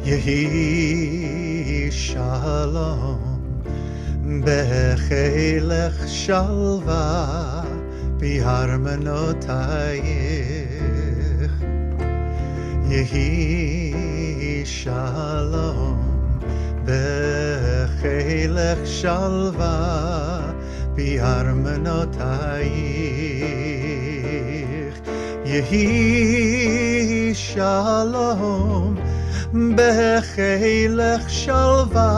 Yehi shalom bechelech shalva biharmanotayich. Yehi shalom bechelech shalva biharmanotayich. Yehi shalom bechelech shalva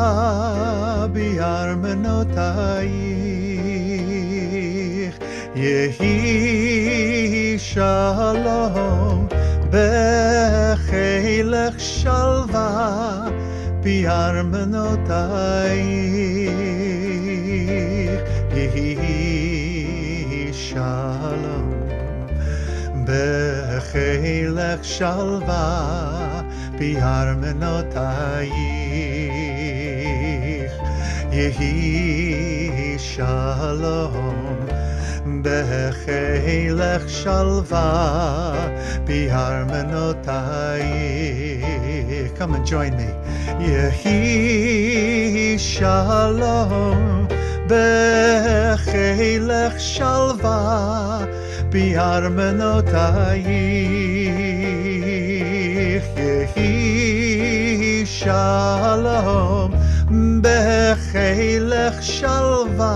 biharmanotayich. Yehi shalom bechelech shalva biharmanotayich. Yehi shalom bechelech shalva biharmanotayich. Yehi shalom bechelech shalva biharmanotayich. Come and join me. Yehi shalom bechelech shalva biharmanotayich. Yehi shalom bechelech shalva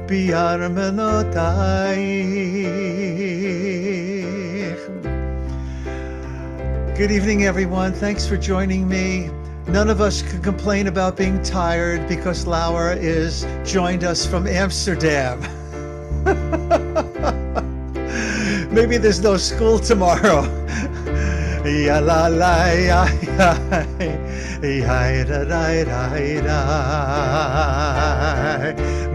biharmanotayich. Good evening, everyone. Thanks for joining me. None of us can complain about being tired because Laura is joined us from Amsterdam. Maybe there's no school tomorrow. Ya la la ya ya ya da da da.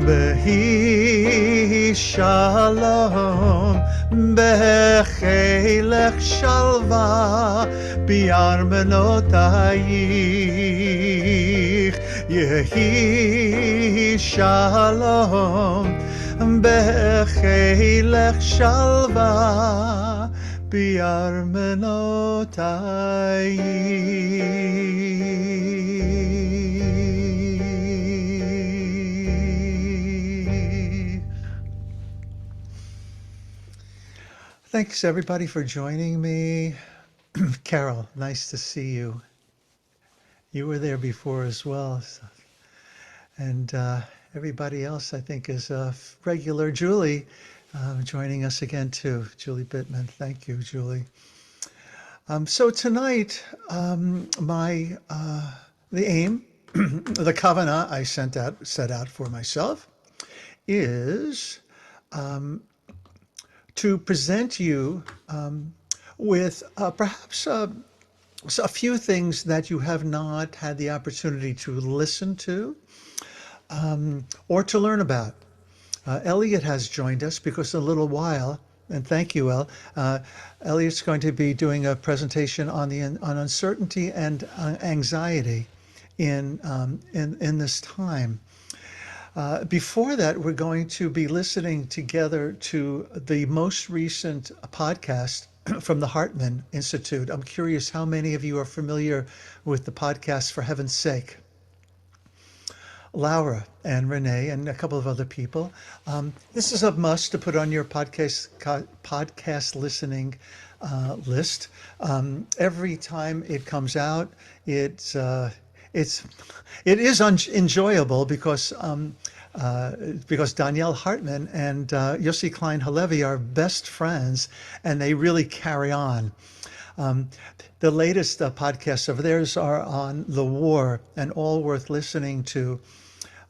Behi shalom bechelech shalva biharmanotayich. Yehi shalom bechelech shalva biharmanotayich. Thanks everybody for joining me. Carol, nice to see you. You were there before as well. And everybody else, I think, is a regular. Julie, joining us again too. Julie Bittman. Thank you, Julie. So tonight, the aim, the kavanah I set out for myself is to present you with perhaps a few things that you have not had the opportunity to listen to or to learn about. Elliot has joined us because in a little while, and thank you, El. Elliot's going to be doing a presentation on uncertainty and anxiety in this time. Before that, we're going to be listening together to the most recent podcast from the Hartman Institute. I'm curious how many of you are familiar with the podcast For Heaven's Sake. Laura and Renee and a couple of other people. This is a must to put on your podcast listening list. Every time it comes out, it is enjoyable because Danielle Hartman and Yossi Klein Halevi are best friends, and they really carry on. The latest podcasts of theirs are on the war and all worth listening to.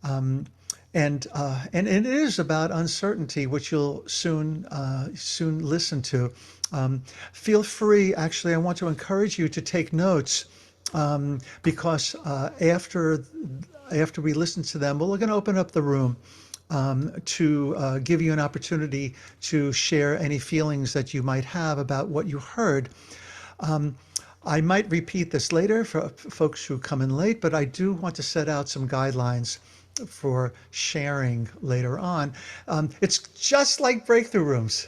And it is about uncertainty, which you'll soon listen to. Feel free. Actually, I want to encourage you to take notes because after we listen to them, we're going to open up the room to give you an opportunity to share any feelings that you might have about what you heard. I might repeat this later for folks who come in late, but I do want to set out some guidelines for sharing later on. It's just like breakthrough rooms.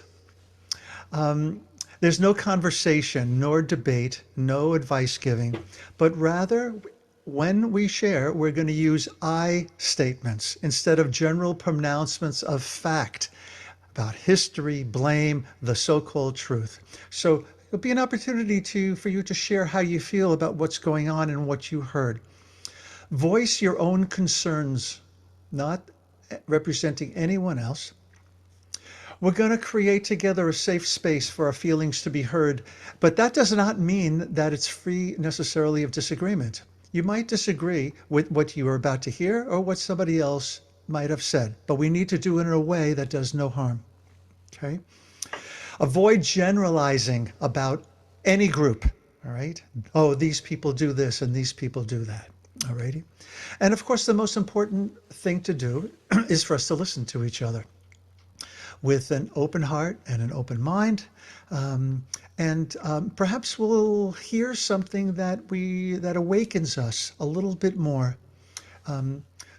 There's no conversation, nor debate, no advice giving, but rather when we share, we're going to use I statements instead of general pronouncements of fact about history, blame, the so-called truth. So it'll be an opportunity for you to share how you feel about what's going on and what you heard. Voice your own concerns, not representing anyone else. We're going to create together a safe space for our feelings to be heard, but that does not mean that it's free necessarily of disagreement. You might disagree with what you are about to hear or what somebody else might have said, but we need to do it in a way that does no harm. Okay? Avoid generalizing about any group. All right? Oh, these people do this and these people do that. All righty? And of course, the most important thing to do is for us to listen to each other with an open heart and an open mind. Perhaps we'll hear something that awakens us a little bit more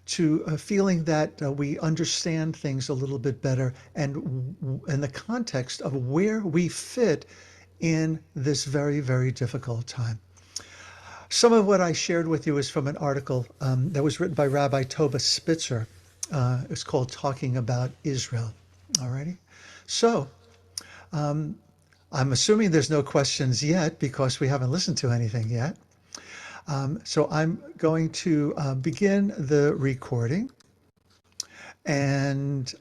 to a feeling that we understand things a little bit better and in the context of where we fit in this very, very difficult time. Some of what I shared with you is from an article that was written by Rabbi Tova Spitzer. It's called Talking About Israel. Alrighty. So I'm assuming there's no questions yet because we haven't listened to anything yet. So I'm going to begin the recording and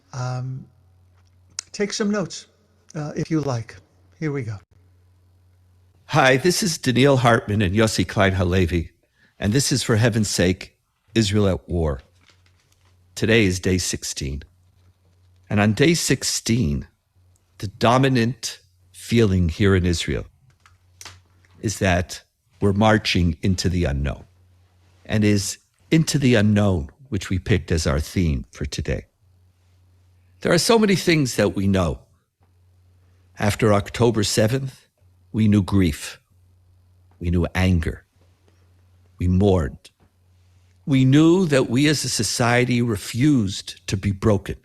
take some notes if you like. Here we go. Hi, this is Daniel Hartman and Yossi Klein Halevi, and this is For Heaven's Sake, Israel at War. Today is day 16. And on day 16, the dominant feeling here in Israel is that we're marching into the unknown, and is into the unknown, which we picked as our theme for today. There are so many things that we know. After October 7th, we knew grief. We knew anger. We mourned. We knew that we as a society refused to be broken.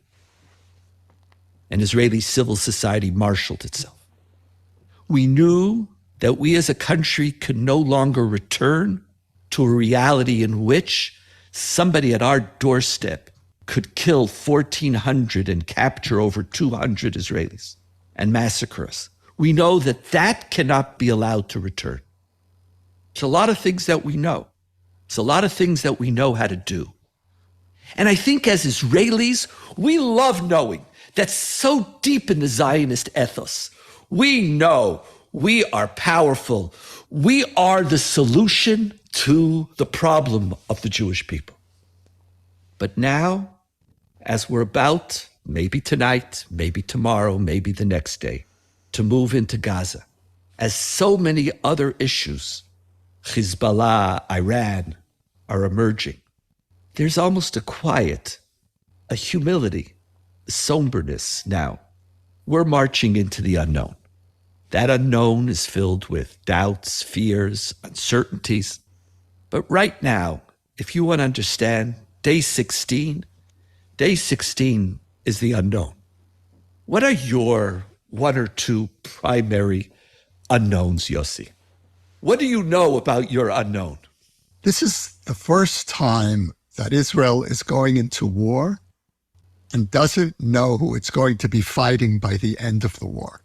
And Israeli civil society marshaled itself. We knew that we as a country could no longer return to a reality in which somebody at our doorstep could kill 1,400 and capture over 200 Israelis and massacre us. We know that that cannot be allowed to return. It's a lot of things that we know. It's a lot of things that we know how to do. And I think as Israelis, we love knowing that's so deep in the Zionist ethos. We know we are powerful. We are the solution to the problem of the Jewish people. But now, as we're about, maybe tonight, maybe tomorrow, maybe the next day, to move into Gaza, as so many other issues, Hezbollah, Iran, are emerging, there's almost a quiet, a humility, a somberness now. We're marching into the unknown. That unknown is filled with doubts, fears, uncertainties. But right now, if you want to understand, day 16 is the unknown. What are your one or two primary unknowns, Yossi? What do you know about your unknown? This is the first time that Israel is going into war and doesn't know who it's going to be fighting by the end of the war.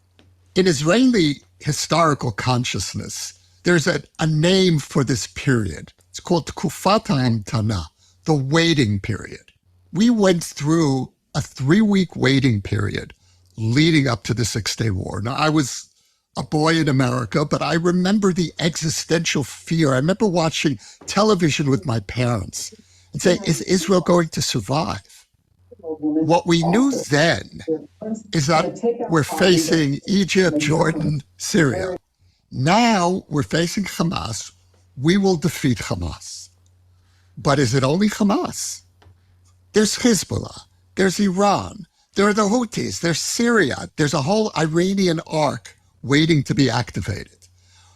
In Israeli historical consciousness, there's a name for this period. It's called Tkufat HaHamtana, the waiting period. We went through a 3-week waiting period leading up to the Six-Day War. Now, I was a boy in America, but I remember the existential fear. I remember watching television with my parents and saying, is Israel going to survive? What we knew then is that we're facing Egypt, Jordan, Syria. Now we're facing Hamas. We will defeat Hamas. But is it only Hamas? There's Hezbollah. There's Iran. There are the Houthis. There's Syria. There's a whole Iranian arc waiting to be activated.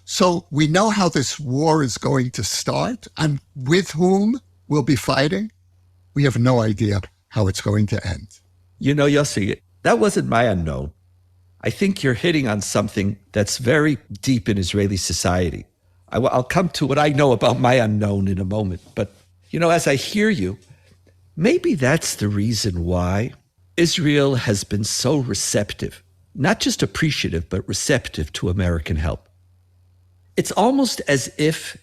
So we know how this war is going to start and with whom we'll be fighting. We have no idea how it's going to end. You know, Yossi, that wasn't my unknown. I think you're hitting on something that's very deep in Israeli society. I'll come to what I know about my unknown in a moment. But, as I hear you, maybe that's the reason why Israel has been so receptive, not just appreciative, but receptive to American help. It's almost as if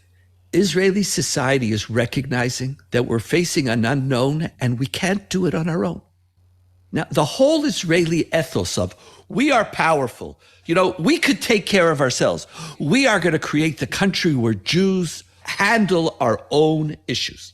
Israeli society is recognizing that we're facing an unknown and we can't do it on our own. Now, the whole Israeli ethos of we are powerful, we could take care of ourselves. We are going to create the country where Jews handle our own issues.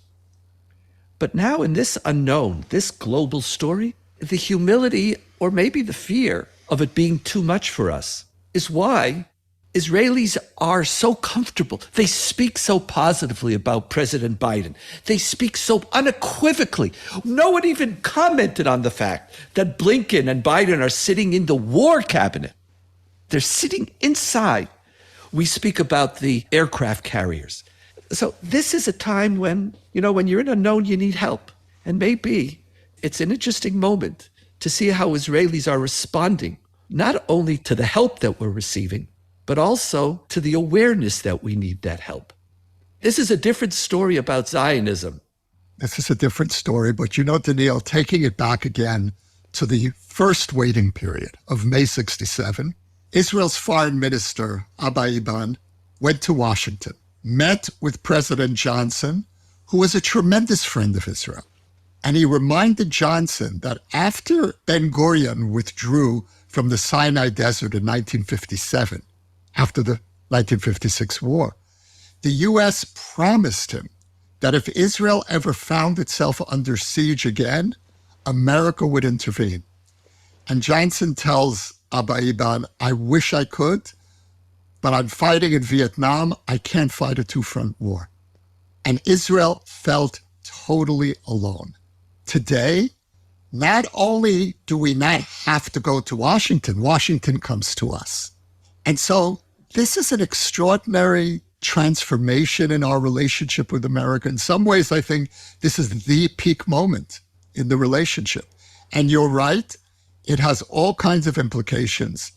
But now in this unknown, this global story, the humility or maybe the fear of it being too much for us is why Israelis are so comfortable. They speak so positively about President Biden. They speak so unequivocally. No one even commented on the fact that Blinken and Biden are sitting in the war cabinet. They're sitting inside. We speak about the aircraft carriers. So this is a time when, when you're in a unknown, you need help. And maybe it's an interesting moment to see how Israelis are responding, not only to the help that we're receiving, but also to the awareness that we need that help. This is a different story about Zionism. This is a different story, but Daniel, taking it back again to the first waiting period of May 67, Israel's foreign minister, Abba Eban, went to Washington, met with President Johnson, who was a tremendous friend of Israel. And he reminded Johnson that after Ben-Gurion withdrew from the Sinai Desert in 1957, after the 1956 war, the U.S. promised him that if Israel ever found itself under siege again, America would intervene. And Johnson tells Abba Eban, I wish I could, but I'm fighting in Vietnam. I can't fight a two-front war. And Israel felt totally alone. Today, not only do we not have to go to Washington, Washington comes to us. And so this is an extraordinary transformation in our relationship with America. In some ways, I think this is the peak moment in the relationship. And you're right, it has all kinds of implications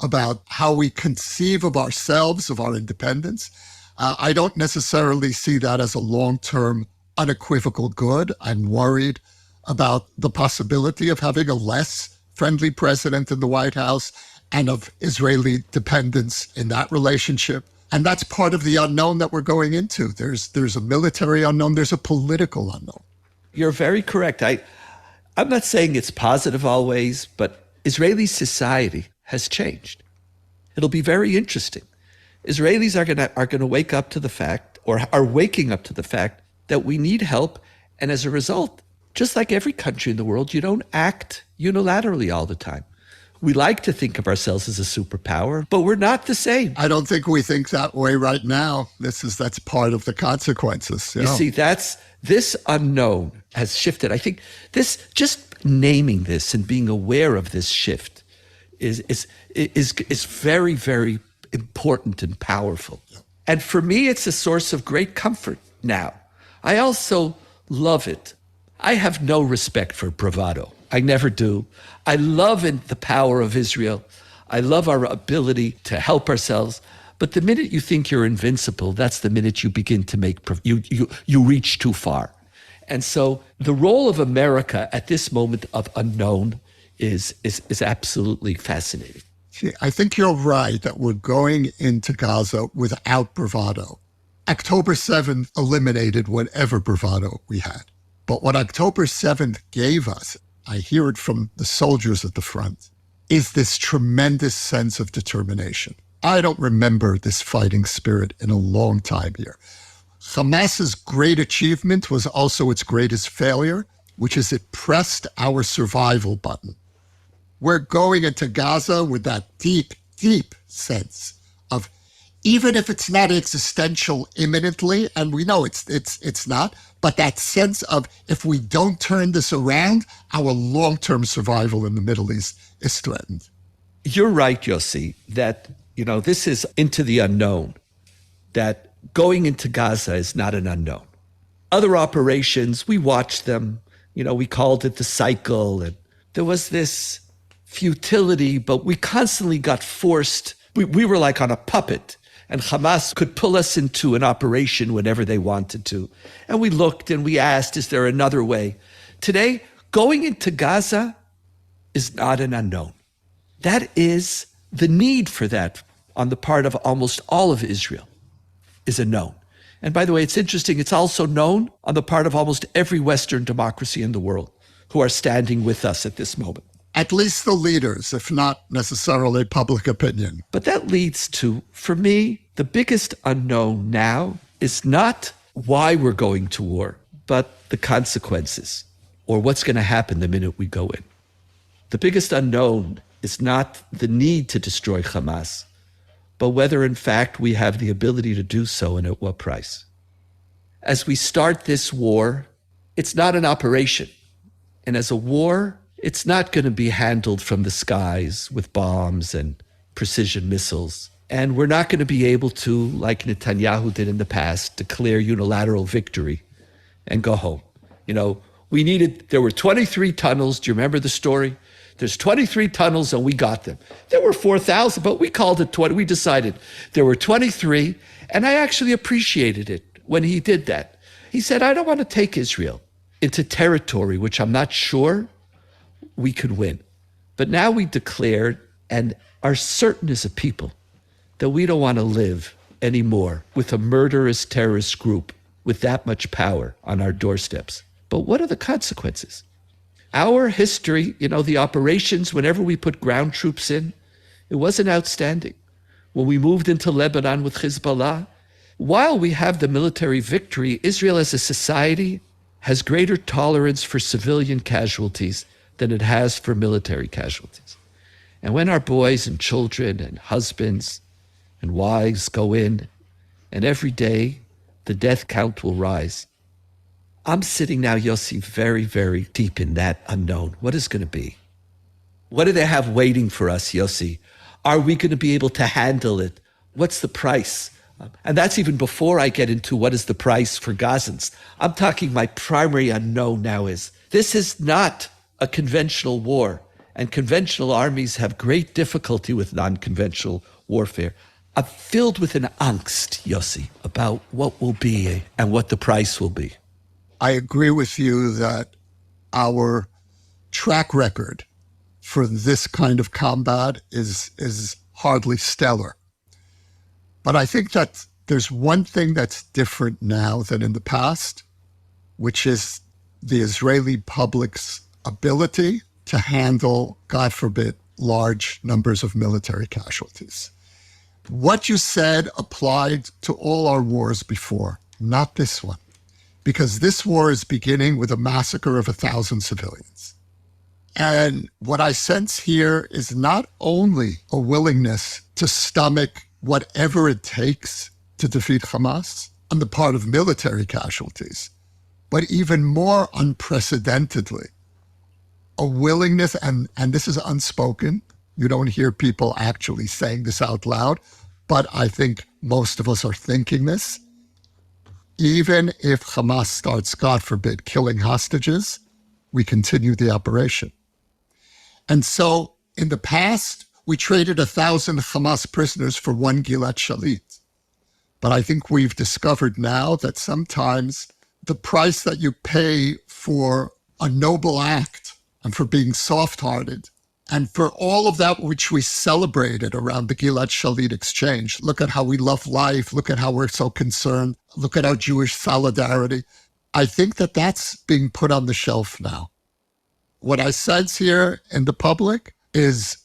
about how we conceive of ourselves, of our independence. I don't necessarily see that as a long-term, unequivocal good. I'm worried about the possibility of having a less friendly president in the White House and of Israeli dependence in that relationship. And that's part of the unknown that we're going into. There's a military unknown, there's a political unknown. You're very correct. I'm not saying it's positive always, but Israeli society has changed. It'll be very interesting. Israelis are going to wake up to the fact, or are waking up to the fact, that we need help. And as a result, just like every country in the world, you don't act unilaterally all the time. We like to think of ourselves as a superpower, but we're not the same. I don't think we think that way right now. That's part of the consequences. You see, this unknown has shifted. I think just naming this and being aware of this shift is very, very important and powerful. And for me, it's a source of great comfort now. I also love it. I have no respect for bravado. I never do. I love the power of Israel. I love our ability to help ourselves. But the minute you think you're invincible, that's the minute you begin to you reach too far. And so the role of America at this moment of unknown is absolutely fascinating. See, I think you're right that we're going into Gaza without bravado. October 7th eliminated whatever bravado we had. But what October 7th gave us, I hear it from the soldiers at the front, is this tremendous sense of determination. I don't remember this fighting spirit in a long time here. Hamas's great achievement was also its greatest failure, which is it pressed our survival button. We're going into Gaza with that deep, deep sense of, even if it's not existential imminently, and we know it's not, but that sense of, if we don't turn this around, our long-term survival in the Middle East is threatened. You're right, Yossi, that, this is into the unknown, that going into Gaza is not an unknown. Other operations, we watched them, we called it the cycle, and there was this futility, but we constantly got forced. We were like on a puppet, and Hamas could pull us into an operation whenever they wanted to. And we looked and we asked, is there another way? Today, going into Gaza is not an unknown. That is the need for that on the part of almost all of Israel is a known. And by the way, it's interesting, it's also known on the part of almost every Western democracy in the world who are standing with us at this moment. At least the leaders, if not necessarily public opinion. But that leads to, for me, the biggest unknown now is not why we're going to war, but the consequences or what's going to happen the minute we go in. The biggest unknown is not the need to destroy Hamas, but whether in fact we have the ability to do so and at what price. As we start this war, it's not an operation. And as a war, it's not going to be handled from the skies with bombs and precision missiles. And we're not going to be able to, like Netanyahu did in the past, declare unilateral victory and go home. You know, there were 23 tunnels. Do you remember the story? There's 23 tunnels and we got them. There were 4,000, but we called it 20. We decided there were 23. And I actually appreciated it when he did that. He said, I don't want to take Israel into territory which I'm not sure we could win. But now we declared and are certain as a people that we don't want to live anymore with a murderous terrorist group with that much power on our doorsteps. But what are the consequences? Our history, the operations, whenever we put ground troops in, it wasn't outstanding. When we moved into Lebanon with Hezbollah, while we have the military victory, Israel as a society has greater tolerance for civilian casualties than it has for military casualties. And when our boys and children and husbands and wives go in, and every day the death count will rise, I'm sitting now, Yossi, very, very deep in that unknown. What is going to be? What do they have waiting for us, Yossi? Are we going to be able to handle it? What's the price? And that's even before I get into what is the price for Gazans. I'm talking my primary unknown now is, this is not a conventional war, and conventional armies have great difficulty with non-conventional warfare. I'm filled with an angst, Yossi, about what will be and what the price will be. I agree with you that our track record for this kind of combat is hardly stellar. But I think that there's one thing that's different now than in the past, which is the Israeli public's ability to handle, God forbid, large numbers of military casualties. What you said applied to all our wars before, not this one. Because this war is beginning with a massacre of 1,000 civilians. And what I sense here is not only a willingness to stomach whatever it takes to defeat Hamas on the part of military casualties, but even more unprecedentedly, a willingness, and this is unspoken, you don't hear people actually saying this out loud, but I think most of us are thinking this. Even if Hamas starts, God forbid, killing hostages, we continue the operation. And so in the past, we traded 1,000 Hamas prisoners for one Gilad Shalit. But I think we've discovered now that sometimes the price that you pay for a noble act and for being soft-hearted and for all of that which we celebrated around the Gilad Shalit exchange, look at how we love life, look at how we're so concerned, look at our Jewish solidarity. I think that that's being put on the shelf now. What I sense here in the public is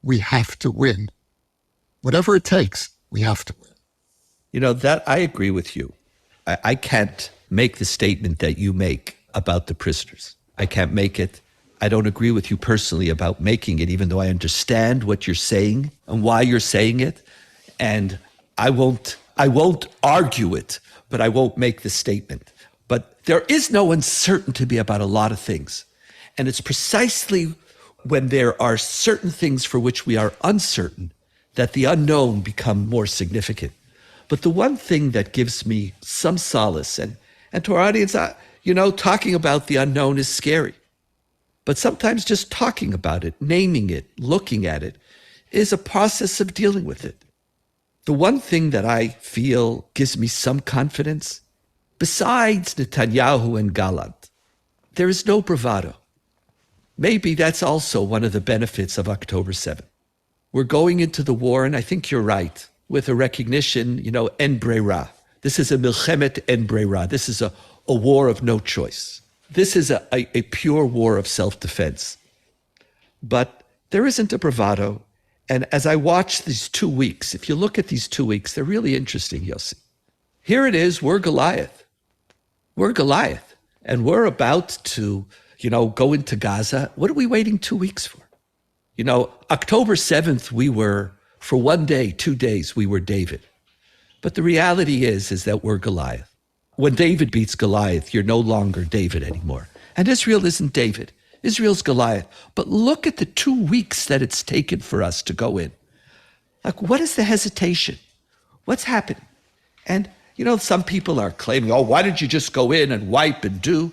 we have to win. Whatever it takes, we have to win. That I agree with you. I can't make the statement that you make about the prisoners. I can't make it. I don't agree with you personally about making it, even though I understand what you're saying and why you're saying it. And I won't argue it, but I won't make the statement. But there is no uncertainty about a lot of things. And it's precisely when there are certain things for which we are uncertain that the unknown become more significant. But the one thing that gives me some solace, and to our audience, talking about the unknown is scary. But sometimes just talking about it, naming it, looking at it, is a process of dealing with it. The one thing that I feel gives me some confidence, besides Netanyahu and Gallant, there is no bravado. Maybe that's also one of the benefits of October 7th. We're going into the war, and I think you're right, with a recognition, en breira. This is a milchemet en breira. This is a war of no choice. This is a pure war of self-defense. But there isn't a bravado. And as I watch these 2 weeks, if you look at these 2 weeks, they're really interesting, Yossi. Here it is, we're Goliath. We're Goliath. And we're about to, go into Gaza. What are we waiting 2 weeks for? October 7th, we were, for 1 day, 2 days, we were David. But the reality is that we're Goliath. When David beats Goliath, you're no longer David anymore. And Israel isn't David. Israel's Goliath. But look at the 2 weeks that it's taken for us to go in. Like, what is the hesitation? What's happening? And, some people are claiming, why did you just go in and wipe and do?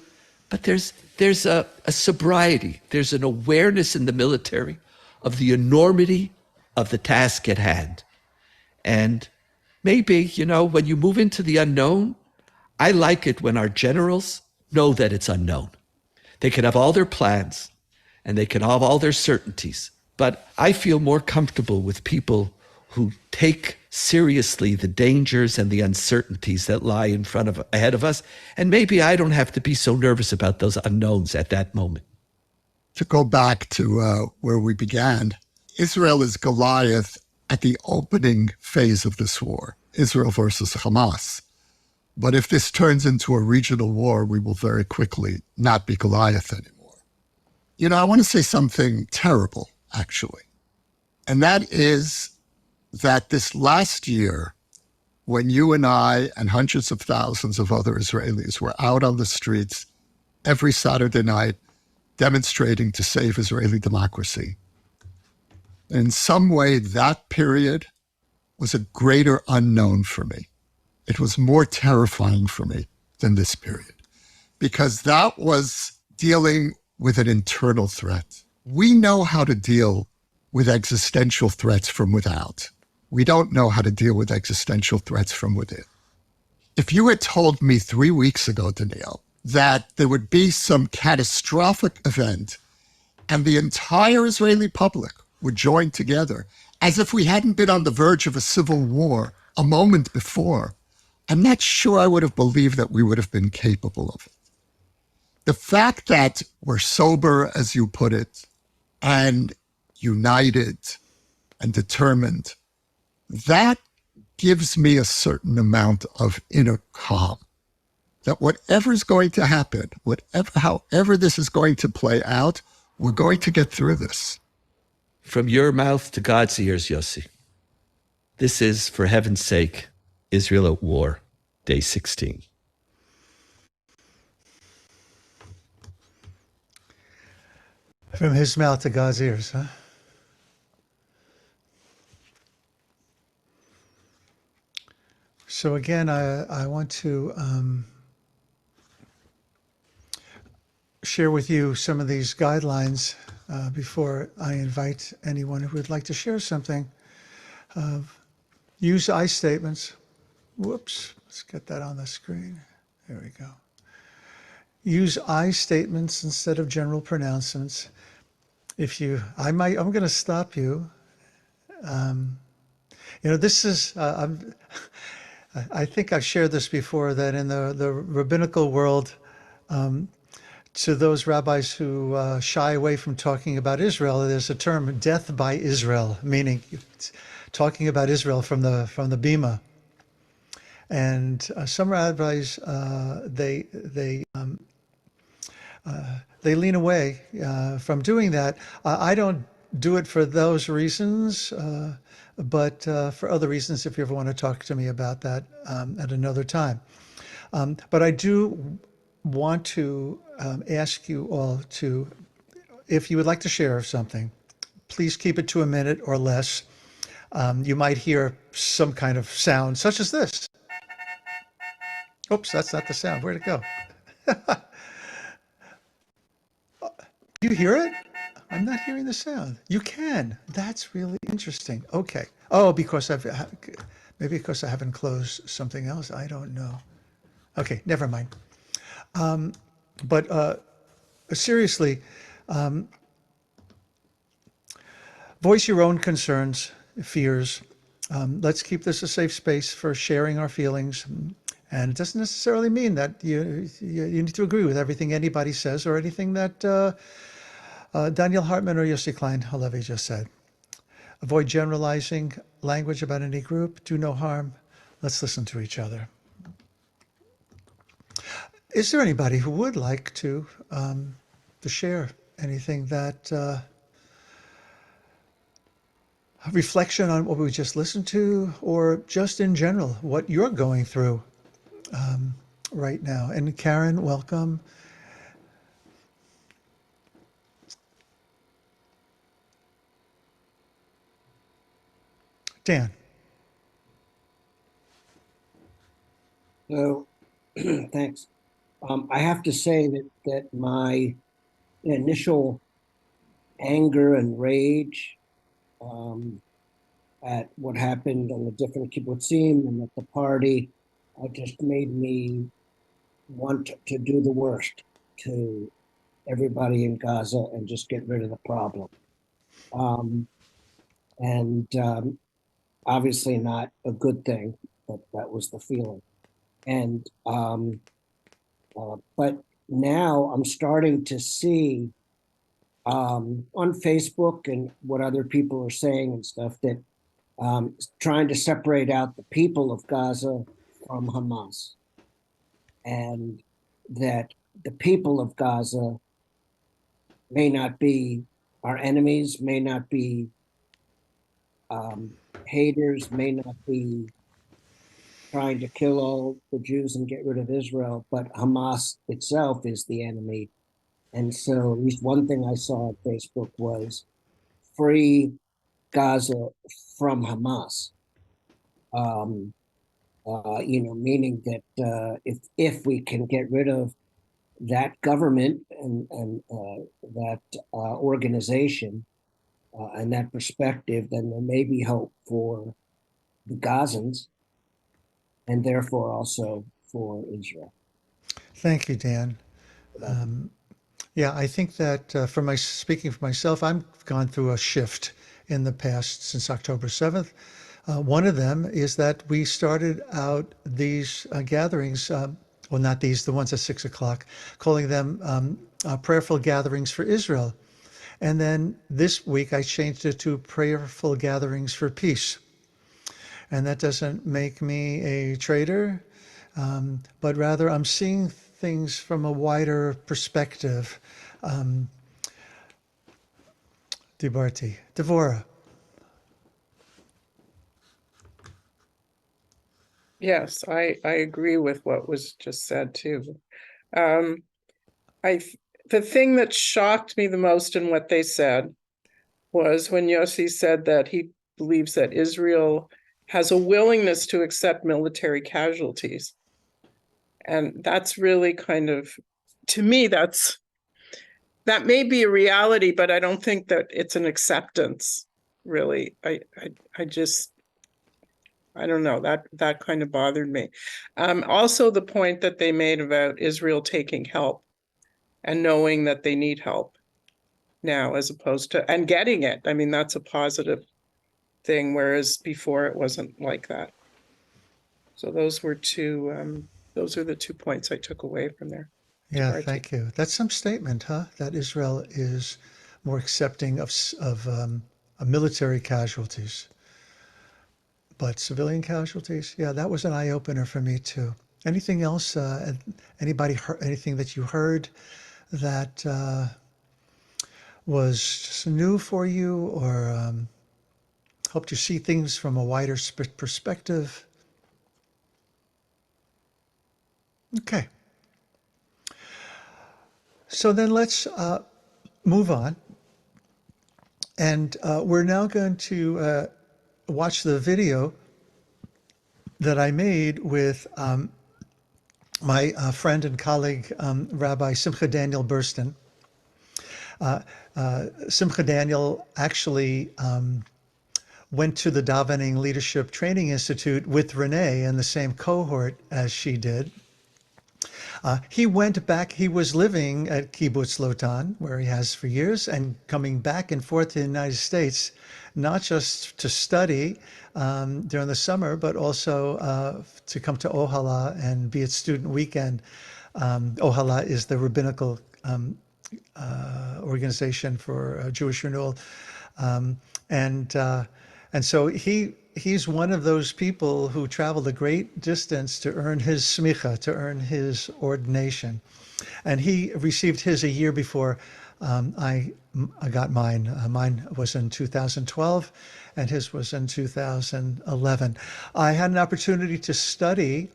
But there's a sobriety. There's an awareness in the military of the enormity of the task at hand. And maybe, when you move into the unknown, I like it when our generals know that it's unknown. They can have all their plans and they can have all their certainties. But I feel more comfortable with people who take seriously the dangers and the uncertainties that lie ahead of us. And maybe I don't have to be so nervous about those unknowns at that moment. To go back to where we began, Israel is Goliath at the opening phase of this war, Israel versus Hamas. But if this turns into a regional war, we will very quickly not be Goliath anymore. I want to say something terrible, actually. And that is that this last year, when you and I and hundreds of thousands of other Israelis were out on the streets every Saturday night demonstrating to save Israeli democracy, in some way that period was a greater unknown for me. It was more terrifying for me than this period, because that was dealing with an internal threat. We know how to deal with existential threats from without. We don't know how to deal with existential threats from within. If you had told me 3 weeks ago, Danielle, that there would be some catastrophic event and the entire Israeli public would join together as if we hadn't been on the verge of a civil war a moment before, I'm not sure I would have believed that we would have been capable of it. The fact that we're sober, as you put it, and united and determined, that gives me a certain amount of inner calm. That whatever's going to happen, however this is going to play out, we're going to get through this. From your mouth to God's ears, Yossi. This is, for heaven's sake, Israel at War, Day 16. From his mouth to God's ears, huh? So again, I want to share with you some of these guidelines before I invite anyone who would like to share something. Use I statements. Whoops, let's get that on the screen. There we go. Use I statements instead of general pronouncements. I'm going to stop you. This is, I think I've shared this before, that in the rabbinical world, to those rabbis who shy away from talking about Israel, there's a term, death by Israel, meaning talking about Israel from the bima. And some rabbis, they lean away from doing that. I don't do it for those reasons, but for other reasons, if you ever want to talk to me about that at another time. But I do want to ask you all to, if you would like to share something, please keep it to a minute or less. You might hear some kind of sound, such as this. Oops, that's not the sound. Where'd it go? You hear it? I'm not hearing the sound. You can. That's really interesting. Okay. Oh, because maybe because I haven't closed something else. I don't know. Okay, never mind. But seriously, voice your own concerns, fears. Let's keep this a safe space for sharing our feelings. And it doesn't necessarily mean that you need to agree with everything anybody says or anything that Daniel Hartman or Yossi Klein Halevi just said. Avoid generalizing language about any group. Do no harm. Let's listen to each other. Is there anybody who would like to share anything that reflection on what we just listened to, or just in general what you're going through right now? And Karen, welcome. Dan. So, thanks. I have to say that my initial anger and rage at what happened on the different kibbutzim and at the party just made me want to do the worst to everybody in Gaza and just get rid of the problem. And obviously not a good thing, but that was the feeling. And but now I'm starting to see on Facebook and what other people are saying and stuff that trying to separate out the people of Gaza from Hamas, and that the people of Gaza may not be our enemies, may not be haters, may not be trying to kill all the Jews and get rid of Israel, but Hamas itself is the enemy. And so at least one thing I saw on Facebook was free Gaza from Hamas. Meaning that if we can get rid of that government and that organization and that perspective, then there may be hope for the Gazans and therefore also for Israel. Thank you, Dan. Yeah, I think that speaking for myself, I've gone through a shift in the past since October 7th. One of them is that we started out these gatherings, well, not these, the ones at 6 o'clock, calling them prayerful gatherings for Israel. And then this week I changed it to prayerful gatherings for peace. And that doesn't make me a traitor, but rather I'm seeing things from a wider perspective. Devorah. Yes, I agree with what was just said too. The thing that shocked me the most in what they said was when Yossi said that he believes that Israel has a willingness to accept military casualties. And that's really kind of, to me, that may be a reality, but I don't think that it's an acceptance, really. I don't know, that kind of bothered me. Also the point that they made about Israel taking help and knowing that they need help now as opposed to, and getting it. I mean, that's a positive thing, whereas before it wasn't like that. So those are the 2 points I took away from there. Yeah, thank you. That's some statement, huh? That Israel is more accepting of military casualties. But civilian casualties, yeah, that was an eye-opener for me too. Anything else? Anybody heard anything that you heard that was just new for you, or helped you see things from a wider perspective? Okay. So then let's move on. And we're now going to watch the video that I made with my friend and colleague, Rabbi Simcha Daniel Burstyn. Simcha Daniel actually went to the Davening Leadership Training Institute with Renee in the same cohort as she did. He went back, he was living at Kibbbutz Lotan, where he has for years, and coming back and forth to the United States, not just to study during the summer, but also to come to Ohala and be at student weekend. Ohala is the rabbinical organization for Jewish renewal. And so he's one of those people who traveled a great distance to earn his smicha, to earn his ordination. And he received his a year before I got mine. Mine was in 2012, and his was in 2011. I had an opportunity to study.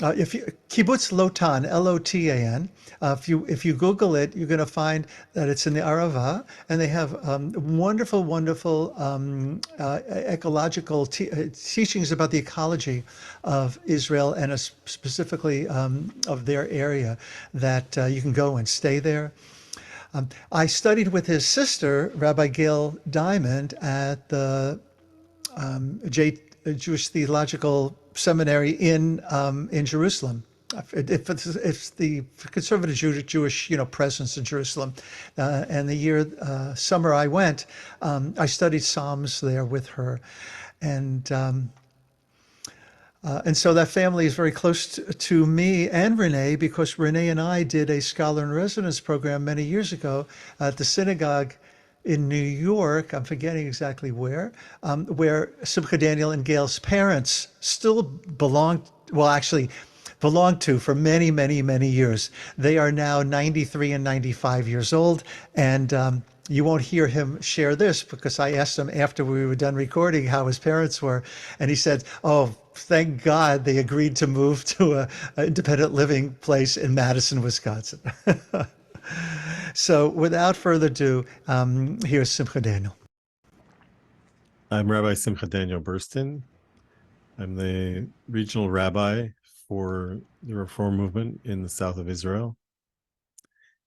If you Kibbutz Lotan, Lotan, if you Google it, you're going to find that it's in the Arava, and they have wonderful ecological teachings about the ecology of Israel and specifically of their area that you can go and stay there. I studied with his sister, Rabbi Gail Diamond, at the Jewish Theological Seminary in Jerusalem. It's the conservative Jewish presence in Jerusalem. And the year summer I went, I studied Psalms there with her, and so that family is very close to me and Renee, because Renee and I did a scholar in residence program many years ago at the synagogue in New York. I'm forgetting exactly where Simcha Daniel and Gail's parents still belonged to for many, many, many years. They are now 93 and 95 years old, and you won't hear him share this, because I asked him after we were done recording how his parents were, and he said, "Oh, thank God they agreed to move to an independent living place in Madison, Wisconsin." So without further ado, here's Simcha Daniel. I'm Rabbi Simcha Daniel Burstyn. I'm the regional rabbi for the Reform movement in the south of Israel,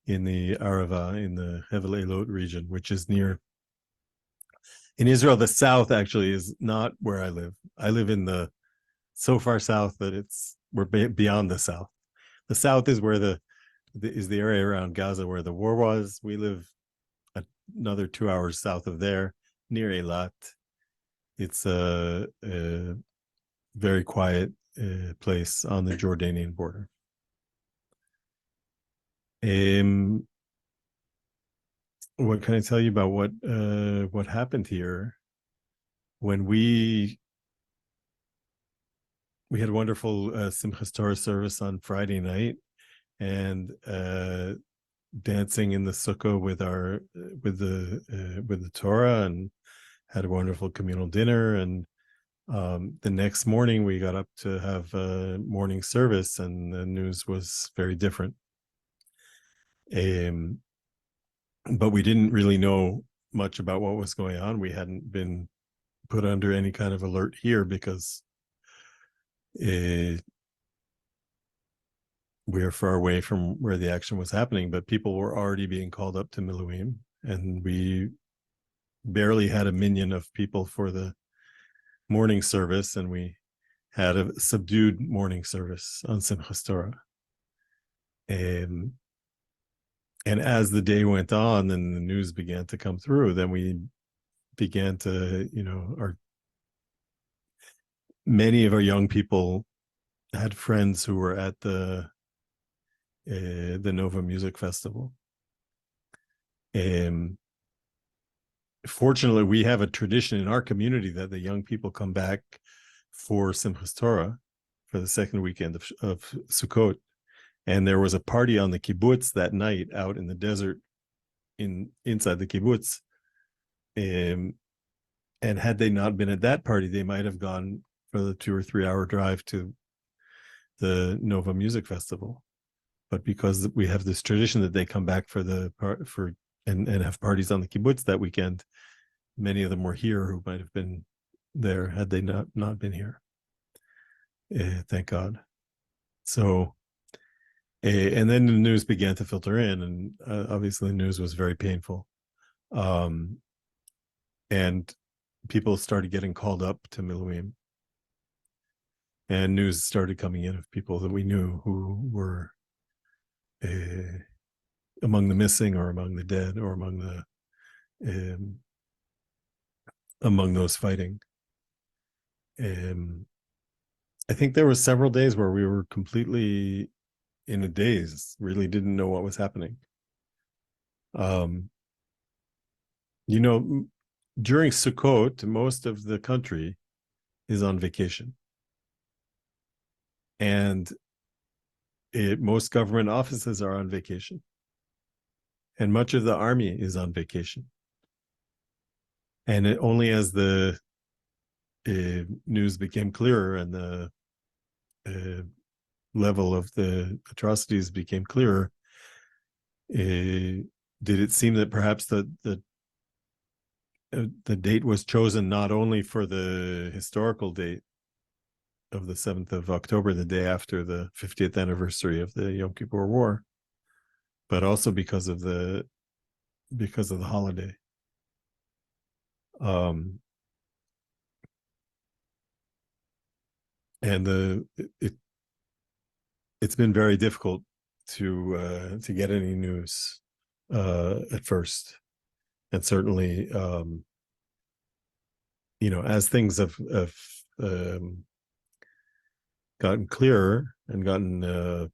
in the Arava, in the Hevel Elot region, which is near. In Israel, the south actually is not where I live. I live in the so far south that we're beyond the south. The south is where is the area around Gaza where the war was. We live another 2 hours south of there, near Eilat. It's a very quiet place on the Jordanian border. What can I tell you about what happened here? When we had a wonderful Simchas Torah service on Friday night, and dancing in the sukkah with the Torah, and had a wonderful communal dinner. And the next morning we got up to have a morning service, and the news was very different. But we didn't really know much about what was going on. We hadn't been put under any kind of alert here, because we are far away from where the action was happening, but people were already being called up to Miluim, and we barely had a minyan of people for the morning service, and we had a subdued morning service on Simchas Torah. And as the day went on and the news began to come through, then we began to, many of our young people had friends who were at the Nova Music Festival. Fortunately, we have a tradition in our community that the young people come back for Simchas Torah for the second weekend of Sukkot. And there was a party on the kibbutz that night out in the desert inside the kibbutz. And had they not been at that party, they might have gone for the 2 or 3 hour drive to the Nova Music Festival. But because we have this tradition that they come back and have parties on the kibbutz that weekend, many of them were here who might have been there had they not been here. Thank God. So And then the news began to filter in, and obviously the news was very painful. And people started getting called up to Miluim. And news started coming in of people that we knew who were among the missing, or among the dead, or among those fighting. I think there were several days where we were completely in a daze, really didn't know what was happening. You know, during Sukkot, most of the country is on vacation. And most government offices are on vacation. And much of the army is on vacation. And only as the news became clearer and the level of the atrocities became clearer, did it seem that perhaps the date was chosen not only for the historical date of the 7th of October, the day after the 50th anniversary of the Yom Kippur War, but also because of the holiday. And it's been very difficult to get any news at first, and certainly you know, as things have gotten clearer and gotten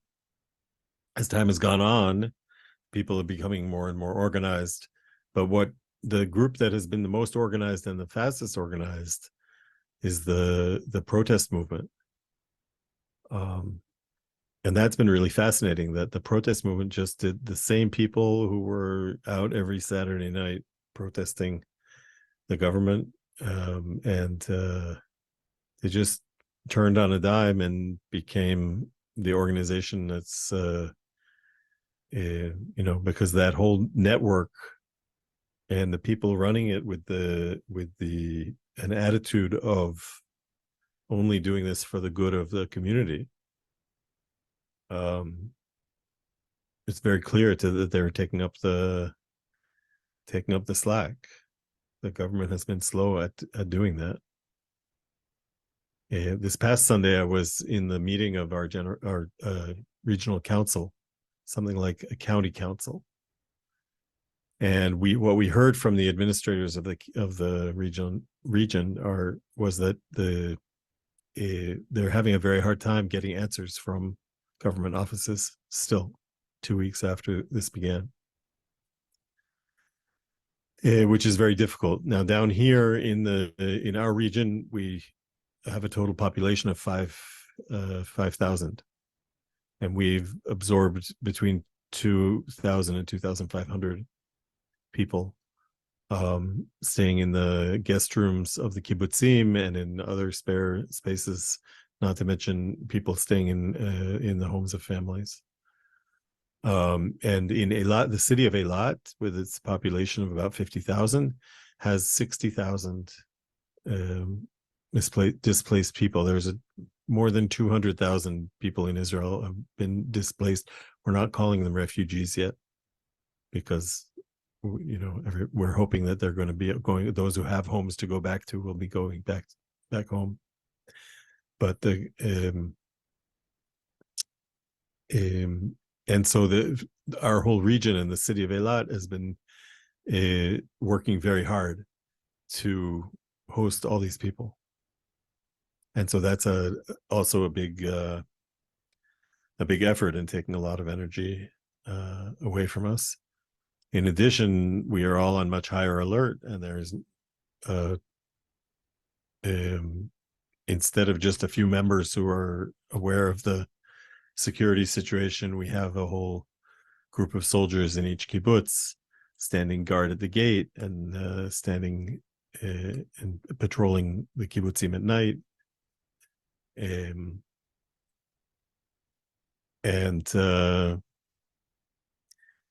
as time has gone on, people are becoming more and more organized. But what the group that has been the most organized and the fastest organized is the protest movement. And that's been really fascinating, that the protest movement just did the same people who were out every Saturday night protesting the government, and they just turned on a dime and became the organization that's you know, because that whole network and the people running it with an attitude of only doing this for the good of the community, it's very clear that they're taking up the slack. The government has been slow at doing that. This past Sunday, I was in the meeting of our regional council, something like a county council, and what we heard from the administrators of the region was that they're having a very hard time getting answers from government offices still, 2 weeks after this began, which is very difficult. Now, down here in our region, we have a total population of 5,000, and we've absorbed between 2,000 and 2,500 people, staying in the guest rooms of the kibbutzim and in other spare spaces, not to mention people staying in the homes of families. And in Eilat, the city of Eilat, with its population of about 50,000, has 60,000 displaced people. There's more than 200,000 people in Israel have been displaced. We're not calling them refugees yet, because, you know, we're hoping that they're going to be going. Those who have homes to go back to will be going back home. But and so our whole region and the city of Eilat has been working very hard to host all these people. And so that's also a big effort, and taking a lot of energy away from us. In addition, we are all on much higher alert, and there's instead of just a few members who are aware of the security situation, we have a whole group of soldiers in each kibbutz standing guard at the gate, and standing and patrolling the kibbutzim at night. And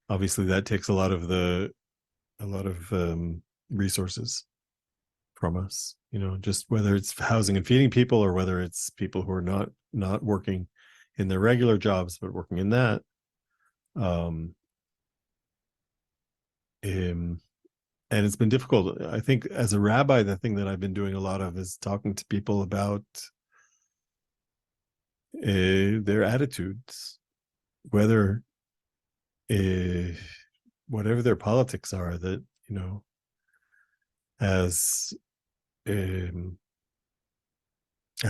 obviously that takes a lot of resources from us, you know, just whether it's housing and feeding people, or whether it's people who are not working in their regular jobs, but working in that. And it's been difficult. I think as a rabbi, the thing that I've been doing a lot of is talking to people about their attitudes, whether whatever their politics are, that, you know, as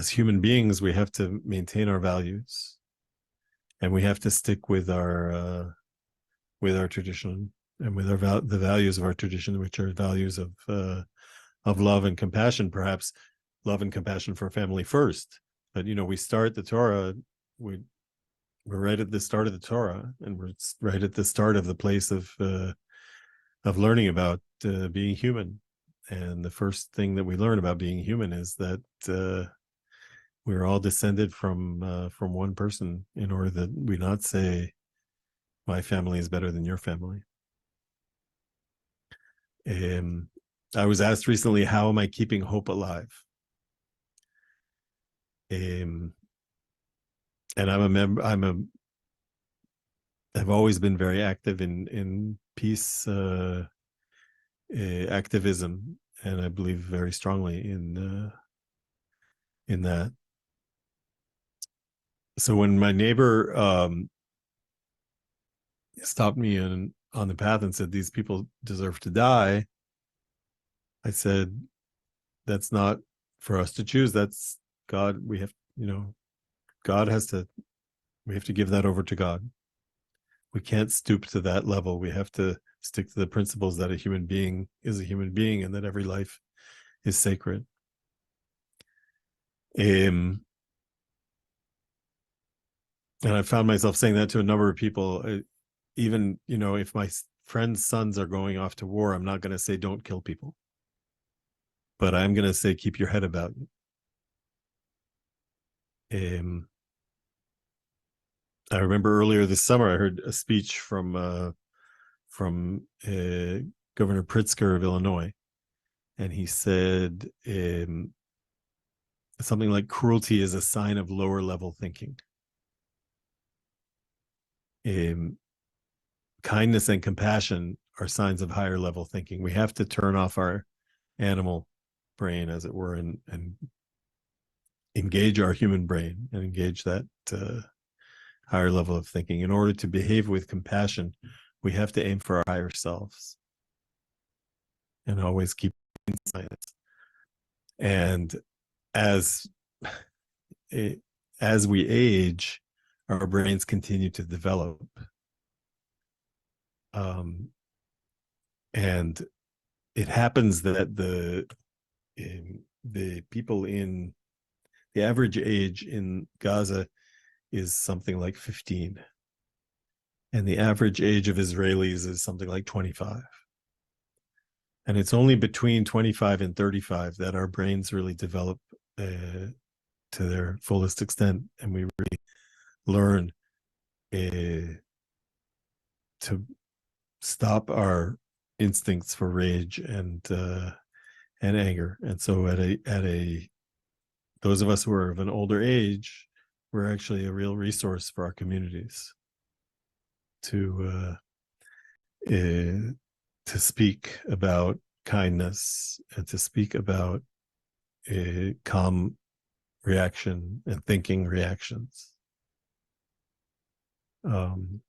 human beings, we have to maintain our values, and we have to stick with our tradition and with the values of our tradition, which are values of love and compassion. Perhaps love and compassion for family first, but you know, we start the Torah. We're right at the start of the Torah, and we're right at the start of the place of learning about being human. And the first thing that we learn about being human is that we're all descended from one person, in order that we not say my family is better than your family. I was asked recently, how am I keeping hope alive? And I'm a member. I've always been very active in peace activism, and I believe very strongly in that. So when my neighbor stopped me on the path and said, "These people deserve to die," I said, "That's not for us to choose. That's God. We have, you know, God has to. We have to give that over to God. We can't stoop to that level. We have to stick to the principles that a human being is a human being, and that every life is sacred." And I found myself saying that to a number of people. Even, you know, if my friends' sons are going off to war, I'm not going to say don't kill people, but I'm going to say keep your head about you. I remember earlier this summer, I heard a speech from Governor Pritzker of Illinois, and he said something like, cruelty is a sign of lower level thinking. Kindness and compassion are signs of higher level thinking. We have to turn off our animal brain, as it were, and engage our human brain, and engage that higher level of thinking. In order to behave with compassion, we have to aim for our higher selves, and always keep in science. And as we age, our brains continue to develop. And it happens that the people in the average age in Gaza is something like 15, and the average age of Israelis is something like 25. And it's only between 25 and 35 that our brains really develop to their fullest extent, and we really learn to stop our instincts for rage and anger. And so those of us who are of an older age, we're actually a real resource for our communities to speak about kindness, and to speak about calm reaction and thinking reactions. And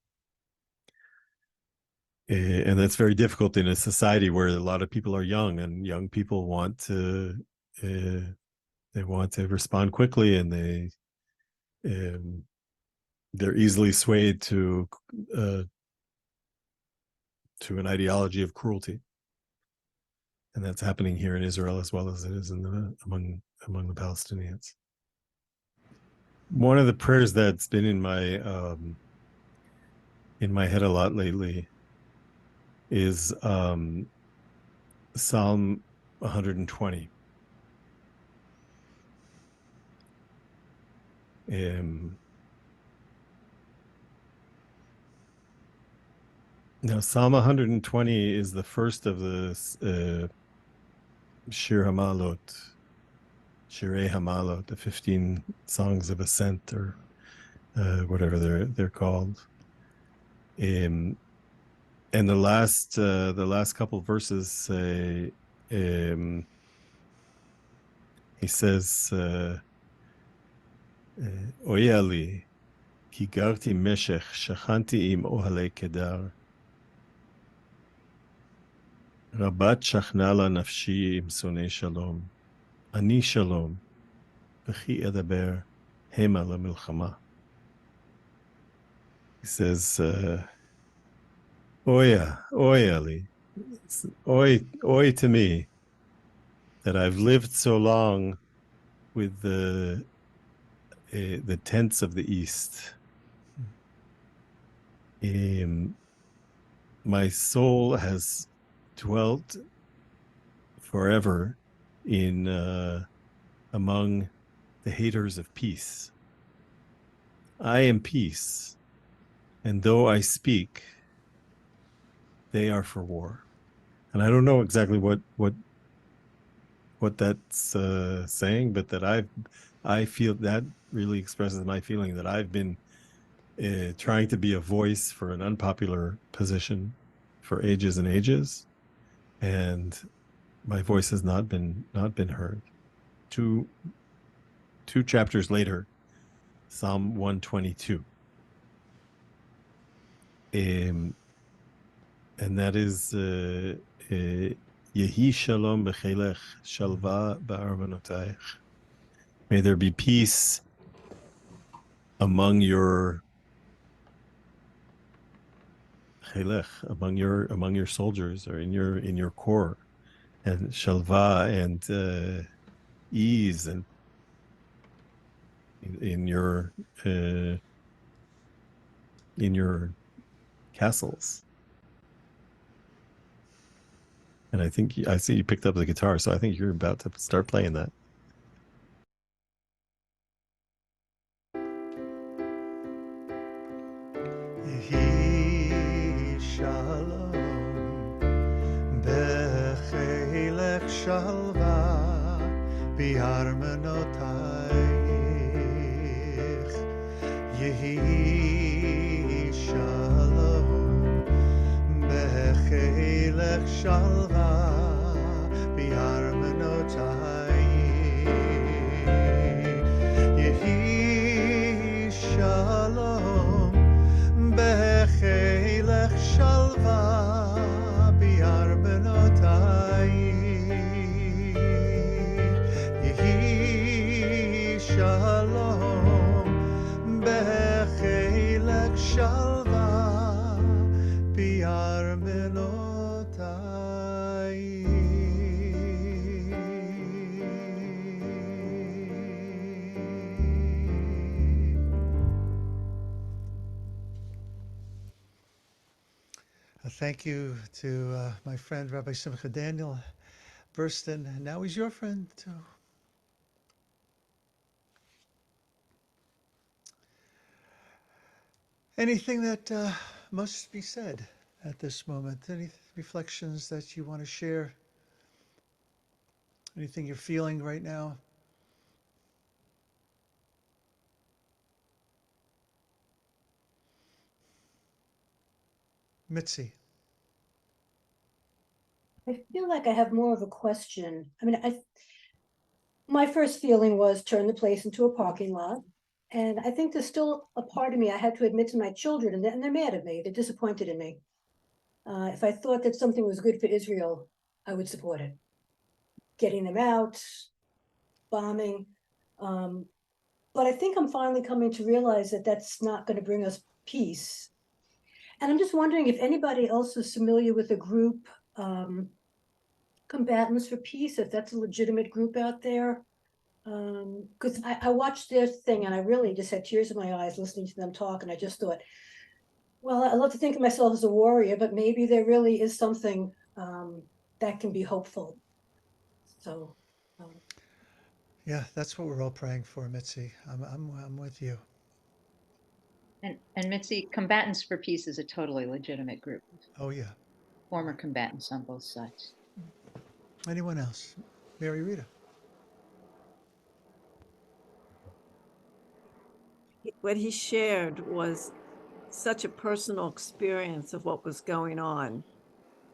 that's very difficult in a society where a lot of people are young, and young people want to respond quickly, and they're easily swayed to an ideology of cruelty, and that's happening here in Israel as well as it is among the Palestinians. One of the prayers that's been in my head a lot lately is Psalm 120. Now, Psalm 120 is the first of the Shir Hamalot, Shirei Hamalot, the 15 songs of ascent, or whatever they're called. And the last couple verses say, he says, Oyali, ki garti meshech, shachanti im ohale kedar. Rabat shachnala nafshi im sonei shalom. Ani shalom. V'chi edaber hema lemilchama. He says, Oyali, oy to me, that I've lived so long with the tents of the east. My soul has dwelt forever in among the haters of peace. I am peace, and though I speak, they are for war. And I don't know exactly what that's saying, but that I feel that really expresses my feeling that I've been trying to be a voice for an unpopular position for ages and ages, and my voice has not been heard. Two chapters later, Psalm 122, and that is Yehi shalom b'chelech, shalva ba'armanotayich. May there be peace among your chelech, among your soldiers, or in your core, and shalva, and ease, and in your castles. And I think I see you picked up the guitar, so I think you're about to start playing that. Yehi shalom bechelech shalva bi'armanotayich. Yehi shalom bechelech shalva bi'armanotayich. Yehi shalom bechelech shalva bi'armanotayich. Yehi shalom bechelech shalva bi'armanotayich. Thank you to my friend Rabbi Simcha Daniel Burstyn, and now he's your friend too. Anything that must be said at this moment? Any reflections that you want to share? Anything you're feeling right now? Mitzi. I feel like I have more of a question. I mean, my first feeling was turn the place into a parking lot. And I think there's still a part of me I had to admit to my children, and they're mad at me. They're disappointed in me. If I thought that something was good for Israel, I would support it. Getting them out, bombing. But I think I'm finally coming to realize that that's not going to bring us peace. And I'm just wondering if anybody else is familiar with a group, Combatants for Peace, if that's a legitimate group out there. Because I watched their thing and I really just had tears in my eyes listening to them talk, and I just thought, well, I love to think of myself as a warrior, but maybe there really is something that can be hopeful. So Yeah, that's what we're all praying for, Mitzi. I'm with you. And Mitzi, Combatants for Peace is a totally legitimate group. Oh yeah. Former combatants on both sides. Anyone else? Mary Rita. what he shared was such a personal experience of what was going on.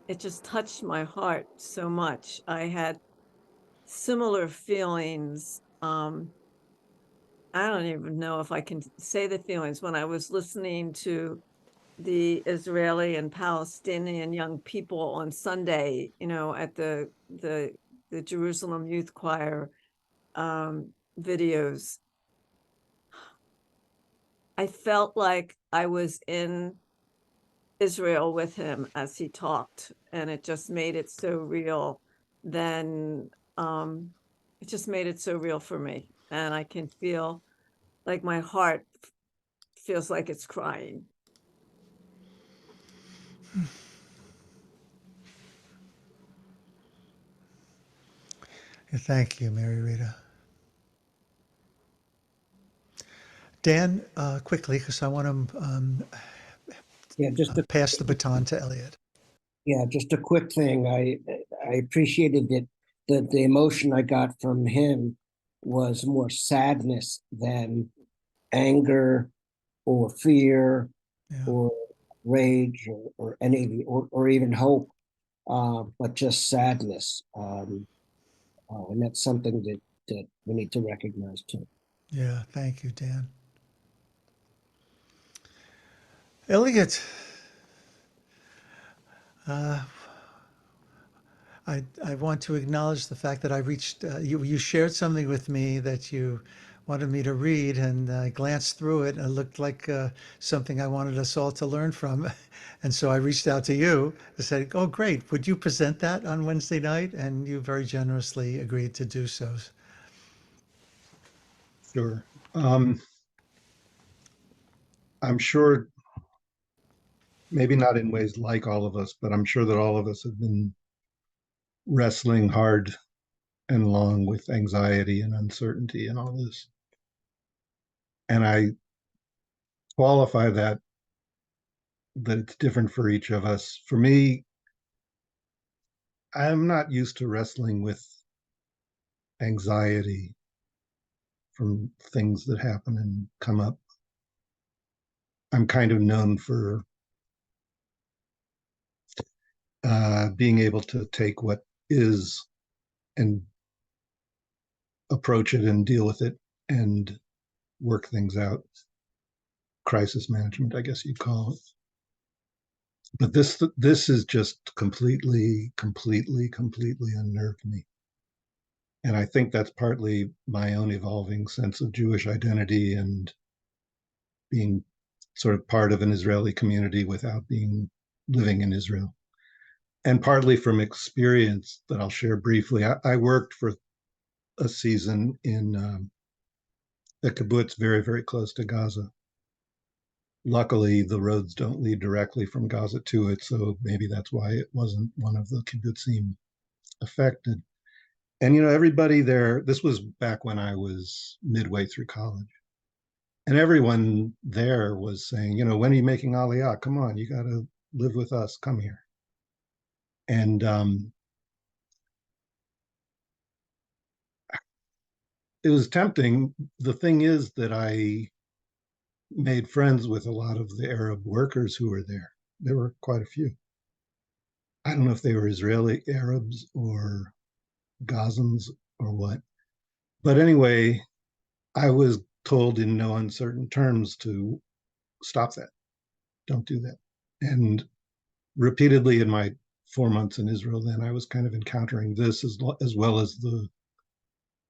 It just touched my heart so much. I had similar feelings. I don't even know if I can say the feelings when I was listening to the Israeli and Palestinian young people on Sunday, at the Jerusalem Youth Choir videos. I felt like I was in Israel with him as he talked, and it just made it so real. Then it just made it so real for me, and I can feel like my heart feels like it's crying. Thank you, Mary Rita. Dan, quickly, because I want to Yeah, pass the baton to Eliot. Yeah, just a quick thing. I appreciated that the emotion I got from him was more sadness than anger or fear Yeah. or rage or any or even hope, but just sadness. And that's something that we need to recognize too. Yeah, thank you, Dan. Eliot, I want to acknowledge the fact that I reached, you shared something with me that you wanted me to read, and I glanced through it and it looked like something I wanted us all to learn from. And so I reached out to you and said, oh, great, would you present that on Wednesday night? And you very generously agreed to do so. Sure. I'm sure, maybe not in ways like all of us, but I'm sure that all of us have been wrestling hard and long with anxiety and uncertainty and all this. And I qualify that it's different for each of us. For me, I'm not used to wrestling with anxiety from things that happen and come up. I'm kind of known for being able to take what is and approach it and deal with it and work things out. Crisis management, I guess you'd call it. But this is just completely unnerved me. And I think that's partly my own evolving sense of Jewish identity and being sort of part of an Israeli community without being living in Israel. And partly from experience that I'll share briefly. I worked for a season in a kibbutz very close to Gaza. Luckily, the roads don't lead directly from Gaza to it, so maybe that's why it wasn't one of the kibbutzim affected. And everybody there, this was back when I was midway through college, and everyone there was saying, when are you making Aliyah? Come on, you got to live with us. Come here. And it was tempting. The thing is that I made friends with a lot of the Arab workers who were there. There were quite a few. I don't know if they were Israeli Arabs or Gazans or what. But anyway, I was told in no uncertain terms to stop that. Don't do that. And repeatedly in my 4 months in Israel, then I was kind of encountering this as well as the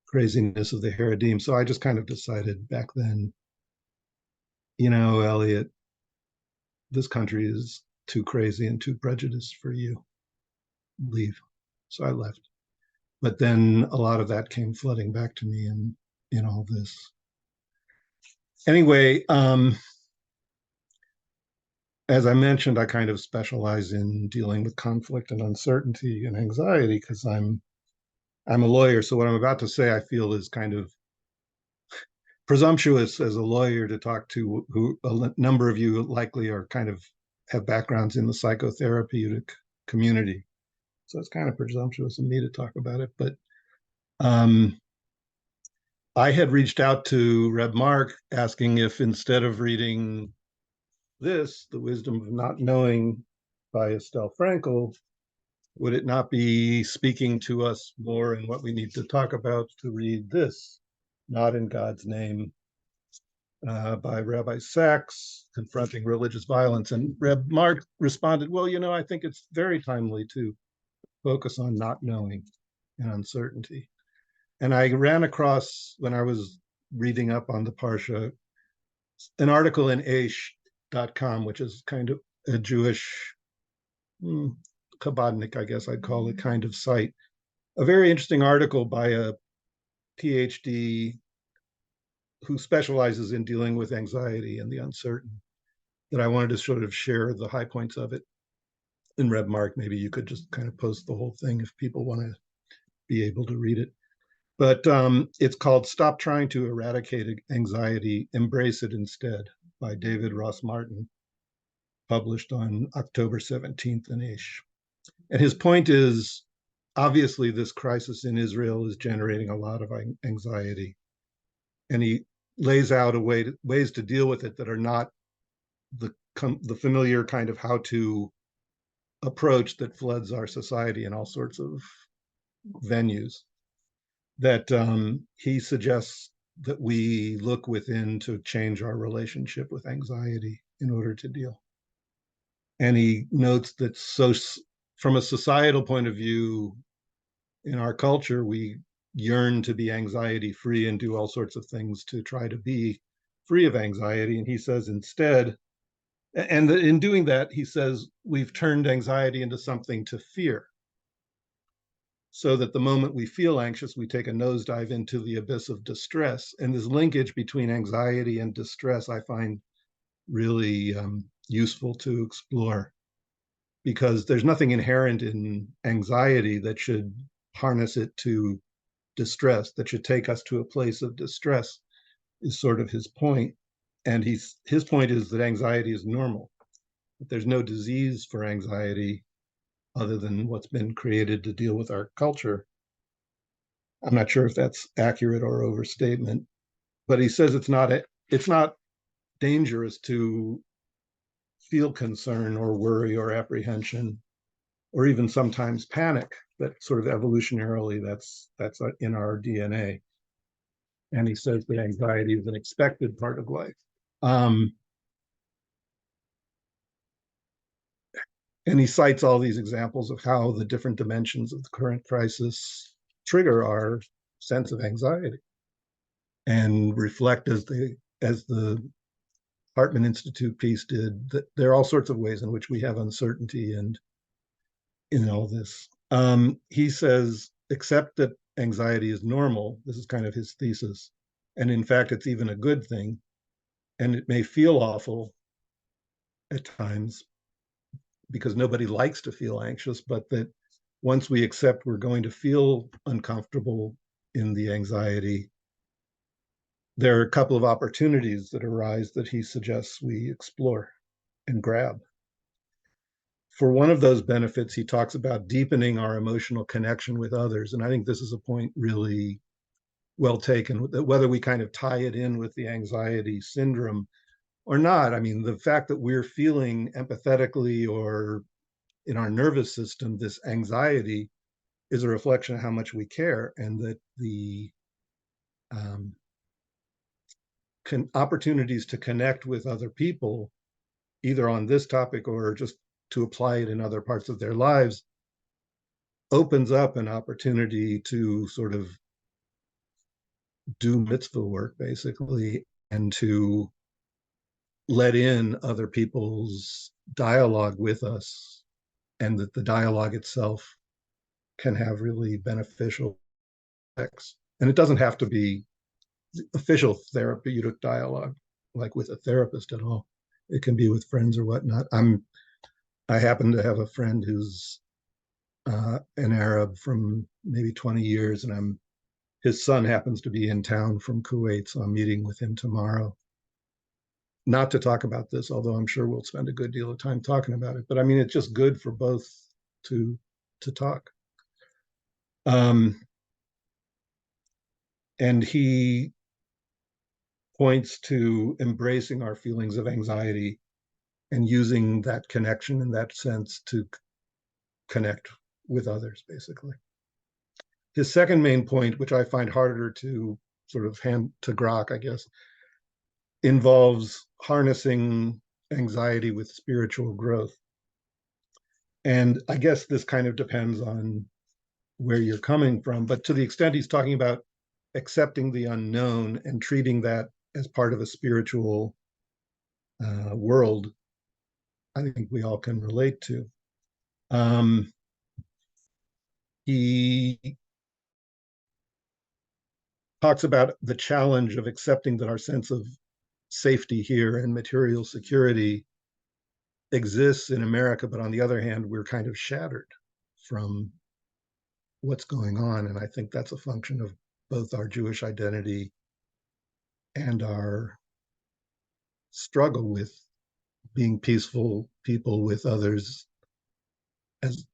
craziness of the Haredim. So I just kind of decided back then, Eliot, this country is too crazy and too prejudiced for you. Leave. So I left. But then a lot of that came flooding back to me in all this. Anyway, as I mentioned, I kind of specialize in dealing with conflict and uncertainty and anxiety because I'm a lawyer. So what I'm about to say, I feel is kind of presumptuous as a lawyer to talk to, who a number of you likely are kind of have backgrounds in the psychotherapeutic community. So it's kind of presumptuous of me to talk about it. But I had reached out to Reb Mark asking if instead of reading this, The Wisdom of Not Knowing by Estelle Frankel, would it not be speaking to us more in what we need to talk about to read this, Not in God's Name, by Rabbi Sachs, Confronting Religious Violence. And Reb Mark responded, well, I think it's very timely to focus on not knowing and uncertainty. And I ran across, when I was reading up on the Parsha, an article in aish.com, which is kind of a Jewish Chabadnik, I guess I'd call it, kind of site. A very interesting article by a PhD who specializes in dealing with anxiety and the uncertain, that I wanted to sort of share the high points of it. And Reb Mark, maybe you could just kind of post the whole thing if people want to be able to read it. But it's called Stop Trying to Eradicate Anxiety, Embrace It Instead by David Ross Martin, published on October 17th in Aish. And his point is, obviously, this crisis in Israel is generating a lot of anxiety. And he lays out ways to deal with it that are not the familiar kind of how-to approach that floods our society in all sorts of venues. That he suggests that we look within to change our relationship with anxiety in order to deal. And he notes that from a societal point of view, in our culture, we yearn to be anxiety free and do all sorts of things to try to be free of anxiety. And he says instead, and in doing that, he says, we've turned anxiety into something to fear. So that the moment we feel anxious, we take a nosedive into the abyss of distress. And this linkage between anxiety and distress, I find really useful to explore, because there's nothing inherent in anxiety that should harness it to distress, that should take us to a place of distress, is sort of his point. And his point is that anxiety is normal, that there's no disease for anxiety other than what's been created to deal with our culture. I'm not sure if that's accurate or overstatement, but he says it's not dangerous to feel concern or worry or apprehension, or even sometimes panic. That sort of evolutionarily, that's in our DNA. And he says that anxiety is an expected part of life. And he cites all these examples of how the different dimensions of the current crisis trigger our sense of anxiety, and reflect, as the Hartman Institute piece did, that there are all sorts of ways in which we have uncertainty and in all this. He says, accept that anxiety is normal. This is kind of his thesis. And in fact, it's even a good thing. And it may feel awful at times, because nobody likes to feel anxious, but that once we accept we're going to feel uncomfortable in the anxiety, there are a couple of opportunities that arise that he suggests we explore and grab. For one of those benefits, he talks about deepening our emotional connection with others. And I think this is a point really well taken, whether we kind of tie it in with the anxiety syndrome or not. I mean, the fact that we're feeling empathetically or in our nervous system this anxiety is a reflection of how much we care, and that the opportunities to connect with other people, either on this topic or just to apply it in other parts of their lives, opens up an opportunity to sort of do mitzvah work, basically, and to let in other people's dialogue with us, and that the dialogue itself can have really beneficial effects. And it doesn't have to be official therapeutic dialogue, like with a therapist at all. It can be with friends or whatnot. I happen to have a friend who's an Arab from maybe 20 years, and his son happens to be in town from Kuwait, so I'm meeting with him tomorrow. Not to talk about this, although I'm sure we'll spend a good deal of time talking about it. But I mean, it's just good for both to talk. And he points to embracing our feelings of anxiety and using that connection in that sense to connect with others, basically. His second main point, which I find harder to sort of hand to grok, I guess, involves harnessing anxiety with spiritual growth. And I guess this kind of depends on where you're coming from, but to the extent he's talking about accepting the unknown and treating that as part of a spiritual world, I think we all can relate to. He talks about the challenge of accepting that our sense of safety here and material security exists in America, but on the other hand, we're kind of shattered from what's going on. And I think that's a function of both our Jewish identity and our struggle with being peaceful people with others, as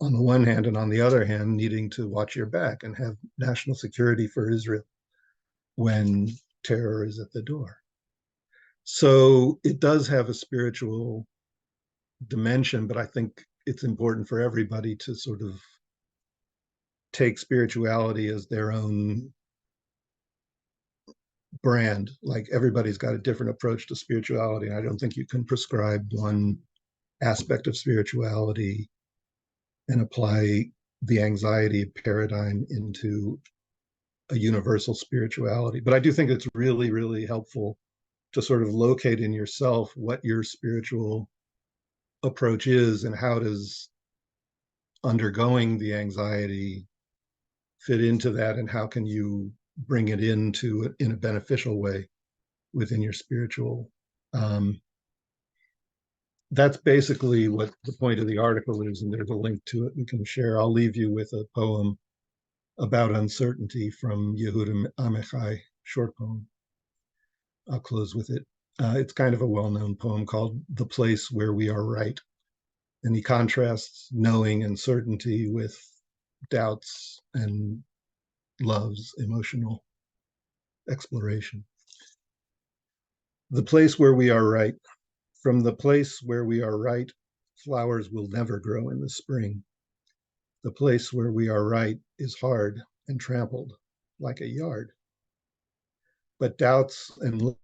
on the one hand, and on the other hand, needing to watch your back and have national security for Israel when terror is at the door. So it does have a spiritual dimension, but I think it's important for everybody to sort of take spirituality as their own brand. Like everybody's got a different approach to spirituality. And I don't think you can prescribe one aspect of spirituality and apply the anxiety paradigm into a universal spirituality. But I do think it's really, really helpful to sort of locate in yourself what your spiritual approach is and how does undergoing the anxiety fit into that, and how can you bring it into it in a beneficial way within your spiritual. That's basically what the point of the article is, and there's a link to it we can share. I'll leave you with a poem about uncertainty from Yehuda Amichai, short poem. I'll close with it. It's kind of a well-known poem called The Place Where We Are Right. And he contrasts knowing and certainty with doubts and love's emotional exploration. The place where we are right. From the place where we are right, flowers will never grow in the spring. The place where we are right is hard and trampled like a yard. But doubts and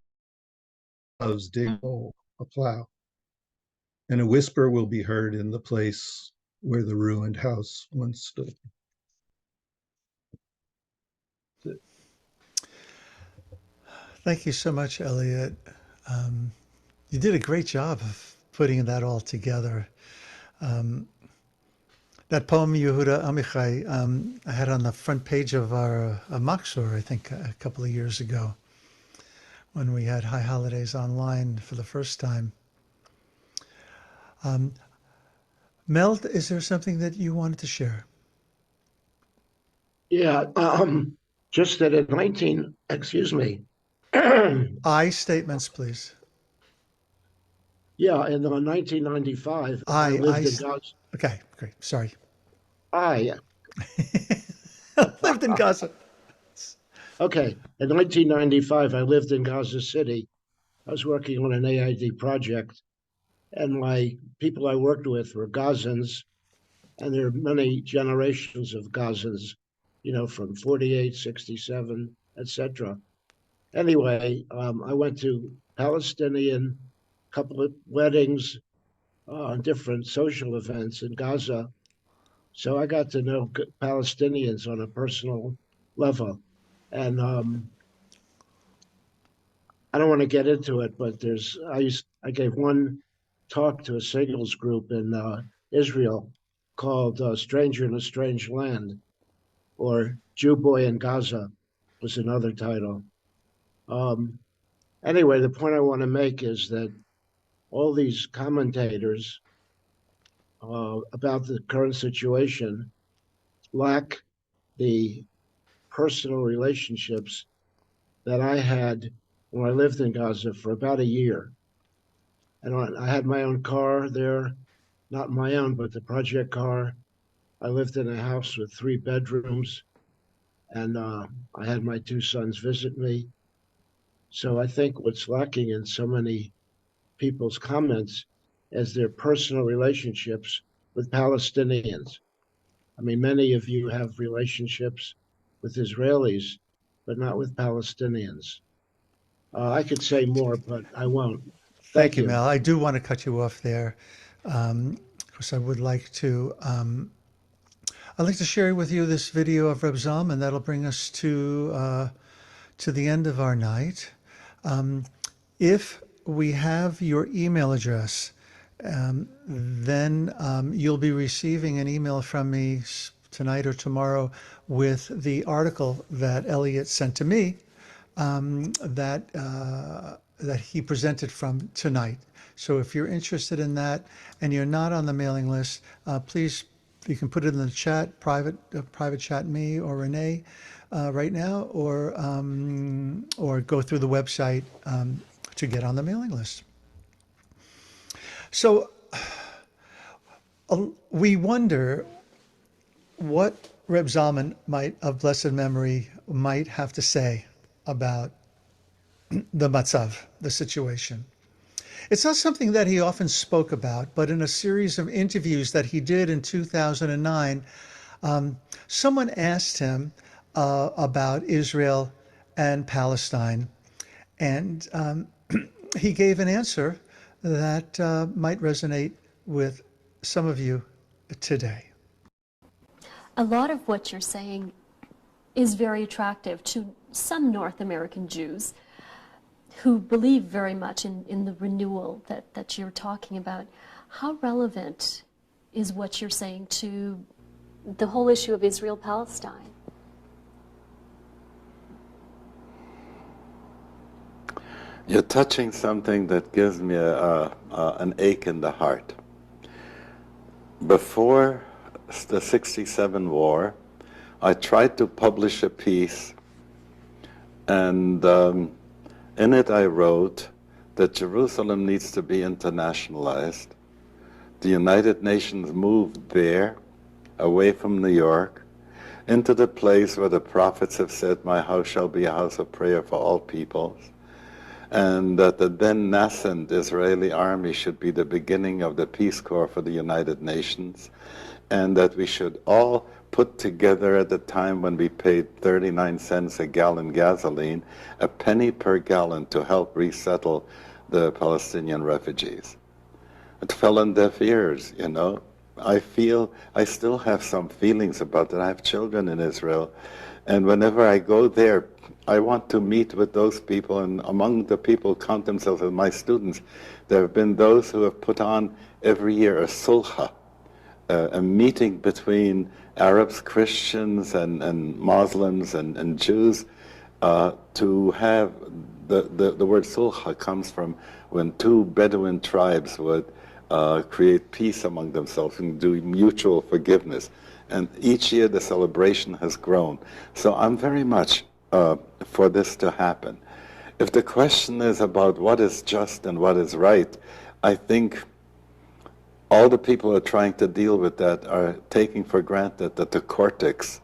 loves dig a hole, a plow, and a whisper will be heard in the place where the ruined house once stood. Thank you so much, Elliot. You did a great job of putting that all together. That poem, Yehuda Amichai, I had on the front page of our Machzor, I think, a couple of years ago, when we had High Holidays online for the first time. Mel, is there something that you wanted to share? Yeah, just that in excuse me. I statements, please. Yeah, in 1995, I lived in Gaza. Okay, great. Sorry. I lived in Gaza. Okay, in 1995, I lived in Gaza City. I was working on an AID project, and my people I worked with were Gazans, and there are many generations of Gazans, you know, from 48, 67, etc. Anyway, I went to Palestinian, couple of weddings, different social events in Gaza. So I got to know Palestinians on a personal level. And I don't want to get into it, but I gave one talk to a singles group in Israel called Stranger in a Strange Land, or Jew Boy in Gaza was another title. Anyway, the point I want to make is that all these commentators about the current situation lack the personal relationships that I had when I lived in Gaza for about a year. And I had my own car there, not my own, but the project car. I lived in a house with 3 bedrooms, and I had my two sons visit me. So I think what's lacking in so many people's comments is their personal relationships with Palestinians. I mean, many of you have relationships with Israelis, but not with Palestinians. I could say more, but I won't. Thank you, Mel. I do want to cut you off there, because I would like to. I'd like to share with you this video of Reb Zalman. That'll bring us to the end of our night. If we have your email address, then you'll be receiving an email from me tonight or tomorrow with the article that Eliot sent to me that he presented from tonight. So if you're interested in that and you're not on the mailing list, please, you can put it in the chat, private chat me or Renee right now, or go through the website to get on the mailing list. So we wonder what Reb Zalman of blessed memory might have to say about the matzav, the situation. It's not something that he often spoke about, but in a series of interviews that he did in 2009, someone asked him about Israel and Palestine, and he gave an answer that might resonate with some of you today. A lot of what you're saying is very attractive to some North American Jews who believe very much in the renewal that you're talking about. How relevant is what you're saying to the whole issue of Israel-Palestine? You're touching something that gives me an ache in the heart. Before the '67 war, I tried to publish a piece, and in it I wrote that Jerusalem needs to be internationalized. The United Nations moved there, away from New York, into the place where the prophets have said, "My house shall be a house of prayer for all peoples," and that the then nascent Israeli army should be the beginning of the Peace Corps for the United Nations, and that we should all put together at the time when we paid 39 cents a gallon gasoline, a penny per gallon to help resettle the Palestinian refugees. It fell on deaf ears, you know. I still have some feelings about that. I have children in Israel, and whenever I go there, I want to meet with those people, and among the people who count themselves as my students, there have been those who have put on every year a sulha, a meeting between Arabs, Christians, and Muslims and Jews, to have the word sulha comes from when two Bedouin tribes would create peace among themselves and do mutual forgiveness. And each year the celebration has grown. So I'm very much for this to happen. If the question is about what is just and what is right, I think all the people who are trying to deal with that are taking for granted that the cortex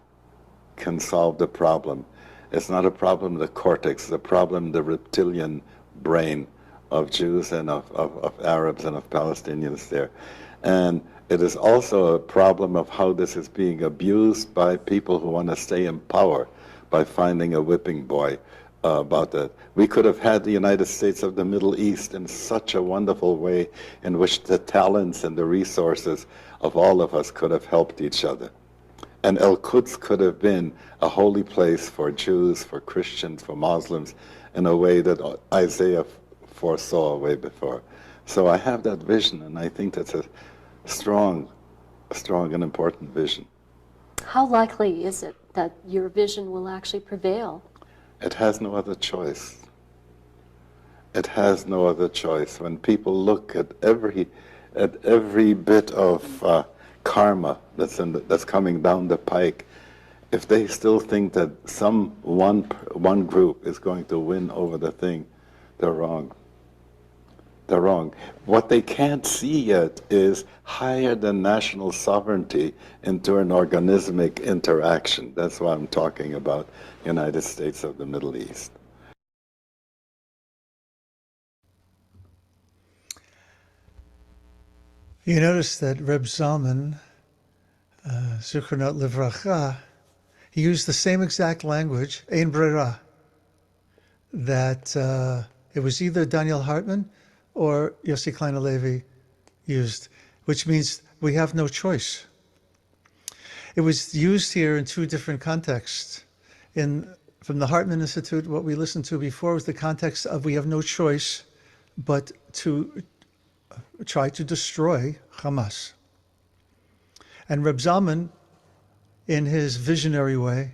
can solve the problem. It's not a problem of the cortex, it's a problem of the reptilian brain of Jews and of Arabs and of Palestinians there. And it is also a problem of how this is being abused by people who want to stay in power by finding a whipping boy about that. We could have had the United States of the Middle East in such a wonderful way in which the talents and the resources of all of us could have helped each other. And El-Quds could have been a holy place for Jews, for Christians, for Muslims, in a way that Isaiah foresaw way before. So I have that vision, and I think that's a strong and important vision. How likely is it that your vision will actually prevail? It has no other choice. It has no other choice. When people look at every bit of karma that's coming down the pike, if they still think that one group is going to win over the thing, they're wrong. they're wrong. What they can't see yet is higher than national sovereignty into an organismic interaction. That's why I'm talking about United States of the Middle East. You notice that Reb Zalman, Zichronot Livracha, he used the same exact language, Ein Brera, that it was either Daniel Hartman or Yossi Klein Halevi used, which means we have no choice. It was used here in two different contexts. From the Hartman Institute, what we listened to before was the context of we have no choice but to try to destroy Hamas. And Reb Zalman, in his visionary way,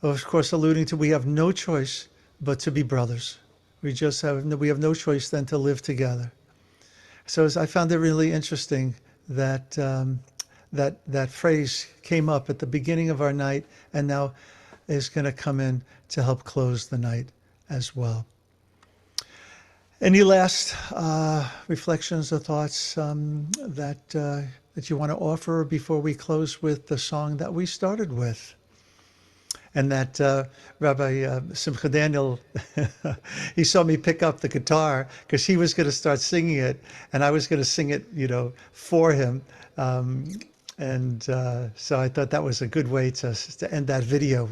of course alluding to we have no choice but to be brothers. We have no choice than to live together. So I found it really interesting that that phrase came up at the beginning of our night and now is going to come in to help close the night as well. Any last reflections or thoughts that you want to offer before we close with the song that we started with? And that Rabbi Simcha Daniel, he saw me pick up the guitar because he was going to start singing it, and I was going to sing it, for him. So I thought that was a good way to end that video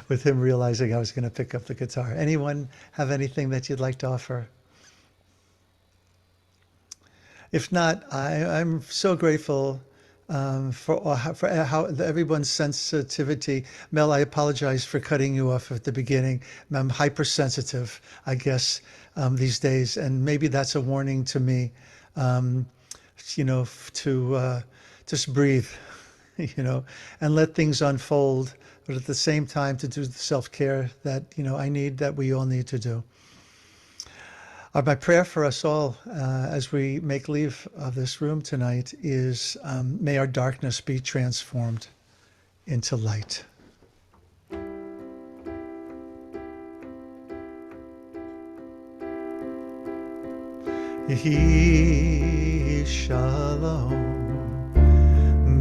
with him realizing I was going to pick up the guitar. Anyone have anything that you'd like to offer? If not, I'm so grateful for how everyone's sensitivity. Mel, I apologize for cutting you off at the beginning. I'm hypersensitive, I guess, these days, and maybe that's a warning to me, to just breathe, and let things unfold, but at the same time to do the self-care that, that we all need to do. My prayer for us all as we make leave of this room tonight is may our darkness be transformed into light. Yehi shalom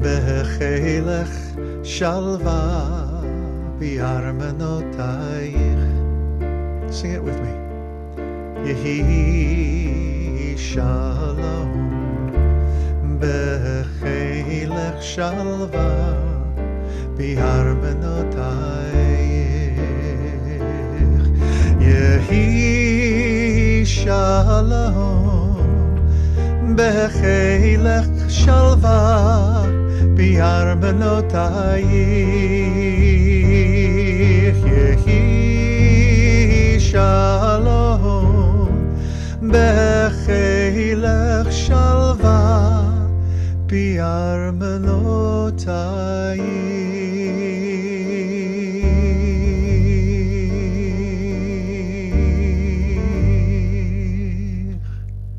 bechelech shalva bi'armenotayich. Sing it with me. Yehi shalom bechelech shalva bi'armenotayich. Yehi shalom bechelech shalva bi'armenotayich. Yehi shalom bechelech shalva bi'armenotayich.